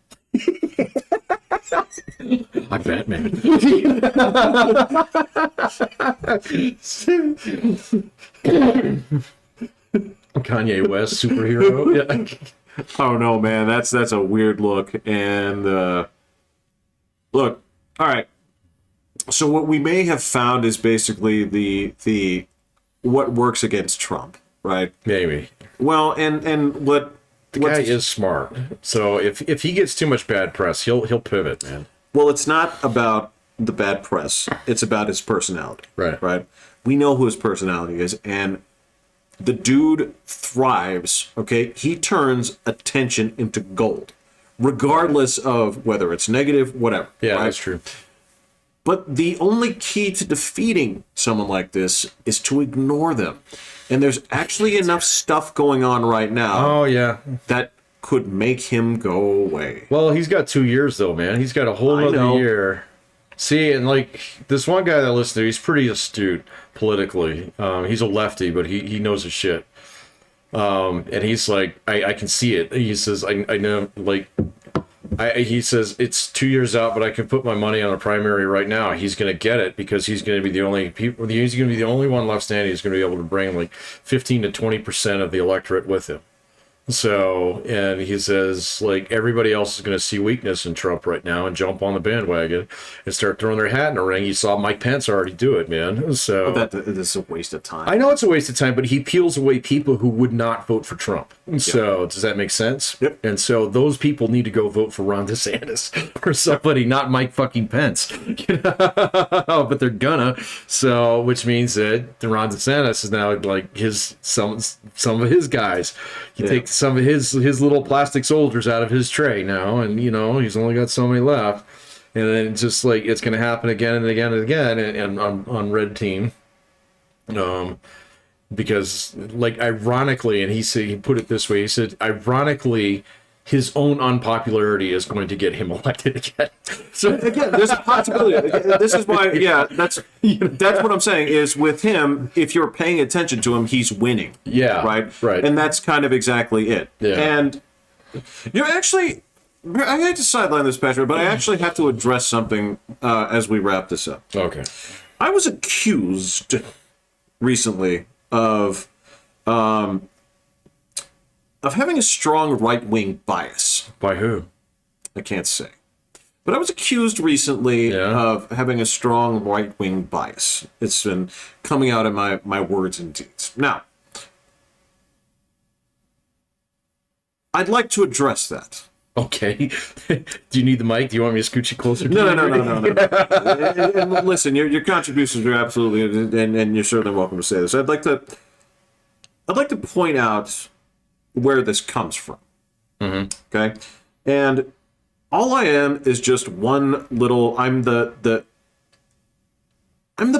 I'm Batman. Kanye West, superhero. Yeah. Oh no, man, that's a weird look. And look, all right. So what we may have found is basically the what works against Trump, right? Maybe. Well, and what The guy is smart. So if he gets too much bad press, he'll pivot, man. well, it's not about the bad press. It's about his personality. Right. Right. We know who his personality is, and the dude thrives. Okay, he turns attention into gold, regardless of whether it's negative, whatever. Yeah, right? that's true. But the only key to defeating someone like this is to ignore them. And there's actually enough stuff going on right now Oh yeah. that could make him go away. Well, he's got 2 years though, man. He's got a whole I other know. year. See, and like this one guy that I listen to, he's pretty astute politically. He's a lefty, but he knows his shit. And he's like, I can see it. He says, I know, like, he says it's 2 years out, but I can put my money on a primary right now. He's going to get it because he's going to be the only people. He's going to be the only one left standing. He's going to be able to bring like 15 to 20% of the electorate with him. So, and he says, like, everybody else is going to see weakness in Trump right now and jump on the bandwagon and start throwing their hat in the ring. You saw Mike Pence already do it, man. So That is a waste of time. I know it's a waste of time, but he peels away people who would not vote for Trump. So does that make sense? Yep. And so those people need to go vote for Ron DeSantis or somebody, not Mike fucking Pence. But they're gonna. So, which means that Ron DeSantis is now like some of his guys. You take some of his little plastic soldiers out of his tray now, and you know he's only got so many left. And then it's just like it's going to happen again and again and again, and on red team. Because like ironically, and he put it this way, he said ironically his own unpopularity is going to get him elected again. So again, there's a possibility. This is why, that's what I'm saying is with him, if you're paying attention to him, he's winning. Yeah, Right. And that's kind of exactly it. Yeah. And you're actually, I hate to sideline this, Patrick, but I actually have to address something as we wrap this up. Okay. I was accused recently of having a strong right-wing bias. By who? I can't say. But I was accused recently of having a strong right-wing bias. It's been coming out in my words and deeds. Now, I'd like to address that. Okay. Do you need the mic? Do you want me to scoot you closer? No. And listen, your contributions are absolutely, and you're certainly welcome to say this. I'd like to point out where this comes from. Mm-hmm. Okay, and all I am is just one little. I'm the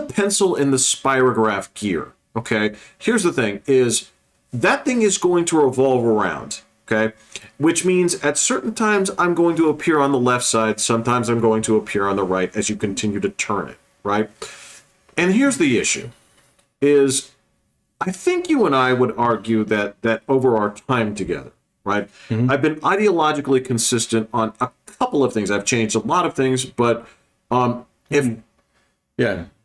pencil in the spirograph gear. Okay, here's the thing: is that thing is going to revolve around. Okay, which means at certain times I'm going to appear on the left side. Sometimes I'm going to appear on the right as you continue to turn it. Right, and here's the issue: is I think you and I would argue that over our time together, right? Mm-hmm. I've been ideologically consistent on a couple of things. I've changed a lot of things, but if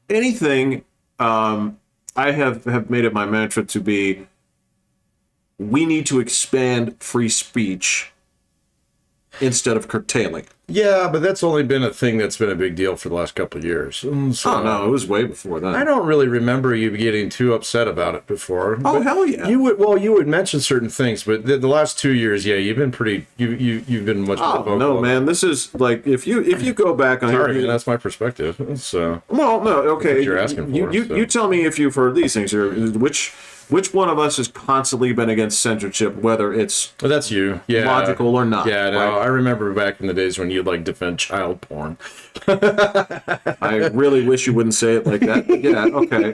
anything, I have made it my mantra to be, we need to expand free speech instead of curtailing it. Yeah, but that's only been a thing that's been a big deal for the last couple of years. So, oh, no, it was way before that. I don't really remember you getting too upset about it before. Oh, hell yeah. You would mention certain things, but the last 2 years, you've been pretty, you've been much more vocal. No, man, this is like, if you go back on sorry, man, that's my perspective. So, well, no, okay. What you're asking for. You tell me if you've heard these things here. Which one of us has constantly been against censorship, whether it's that's you, logical or not? Yeah, no, right? I remember back in the days when you'd like defend child porn. I really wish you wouldn't say it like that. But yeah, okay.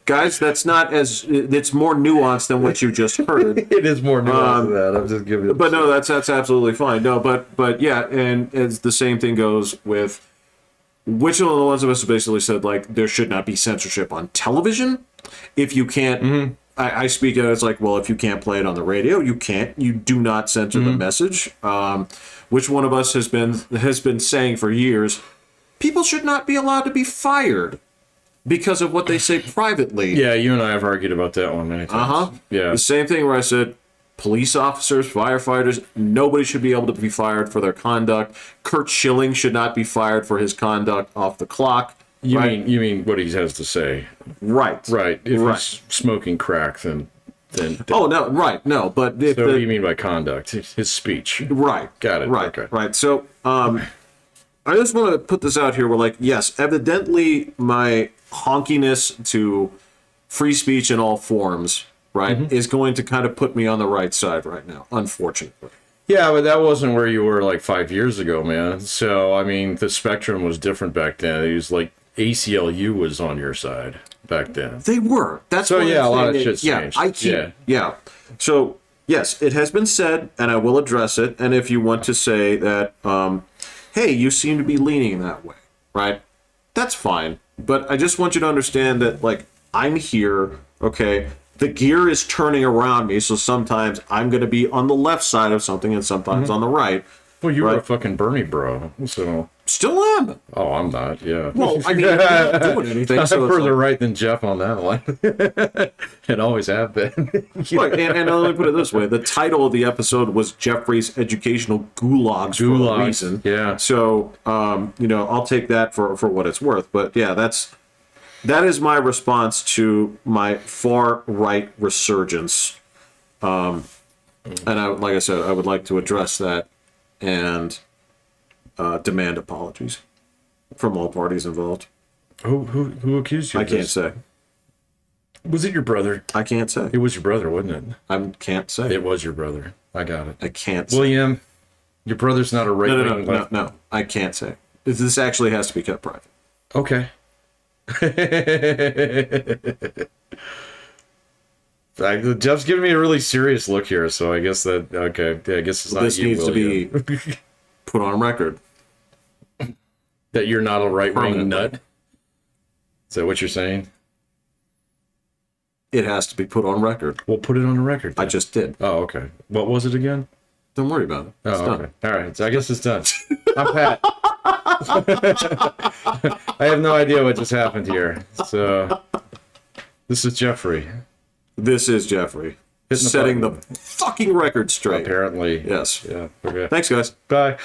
Guys, that's not as it's more nuanced than what you just heard. It is more nuanced than that. I'm just giving it. But no, that's absolutely fine. No, but yeah, and as the same thing goes with. Which one of the ones of us basically said, like, there should not be censorship on television? If you can't, I speak it as like, well, if you can't play it on the radio, you do not censor the message. Which one of us has been saying for years, people should not be allowed to be fired because of what they say privately. Yeah, you and I have argued about that one many times. Yeah. The same thing where I said, police officers, firefighters, nobody should be able to be fired for their conduct. Kurt Schilling should not be fired for his conduct off the clock. You mean what he has to say? Right. Right. If he's smoking crack, then. Oh no! Right. No. But if so what do you mean by conduct? His speech. Right. Got it. Right. Okay. Right. So, I just want to put this out here. We're like, yes, evidently my honkiness to free speech in all forms, right, is going to kind of put me on the right side right now, unfortunately. Yeah, but that wasn't where you were like 5 years ago, man. So, I mean, the spectrum was different back then. It was like ACLU was on your side back then. They were. That's so, what yeah, I'm a lot of saying. shit's changed. I keep, yeah. So, yes, it has been said, and I will address it. And if you want to say that, hey, you seem to be leaning that way, right? That's fine. But I just want you to understand that, like, I'm here, okay? The gear is turning around me, so sometimes I'm going to be on the left side of something and sometimes on the right. Well, you were a fucking Bernie bro, so... Still am. Oh, I'm not, yeah. Well, I mean, I'm not doing anything. I'm so further right than Jeff on that one. And always have been. Look, and let me put it this way. The title of the episode was Jeffrey's Educational Gulags for a reason. Yeah. So, I'll take that for what it's worth. But, yeah, that is my response to my far-right resurgence. And like I said, I would like to address that and demand apologies from all parties involved. Who accused you of I can't this? say. Was it your brother? I can't say. It was your brother, wasn't it? I can't say. It was your brother. I got it. I can't say. William, your brother's not a right-wing... No. I can't say. This actually has to be kept private. Okay. Jeff's giving me a really serious look here, so I guess that... Okay, yeah, I guess it's not this you, needs William. to be put on record. That you're not a right-wing Permanently. nut? Is that what you're saying? It has to be put on record. We'll put it on the record. I then. just did. Oh, okay. What was it again? Don't worry about it. It's Oh, done. okay. All right. So I guess it's done. I'm Pat. I have no idea what just happened here. So this is Jeffrey. This is Jeffrey. Hitting the Setting button. the fucking record straight. Apparently. Yes. Yeah. Okay. Thanks, guys. Bye.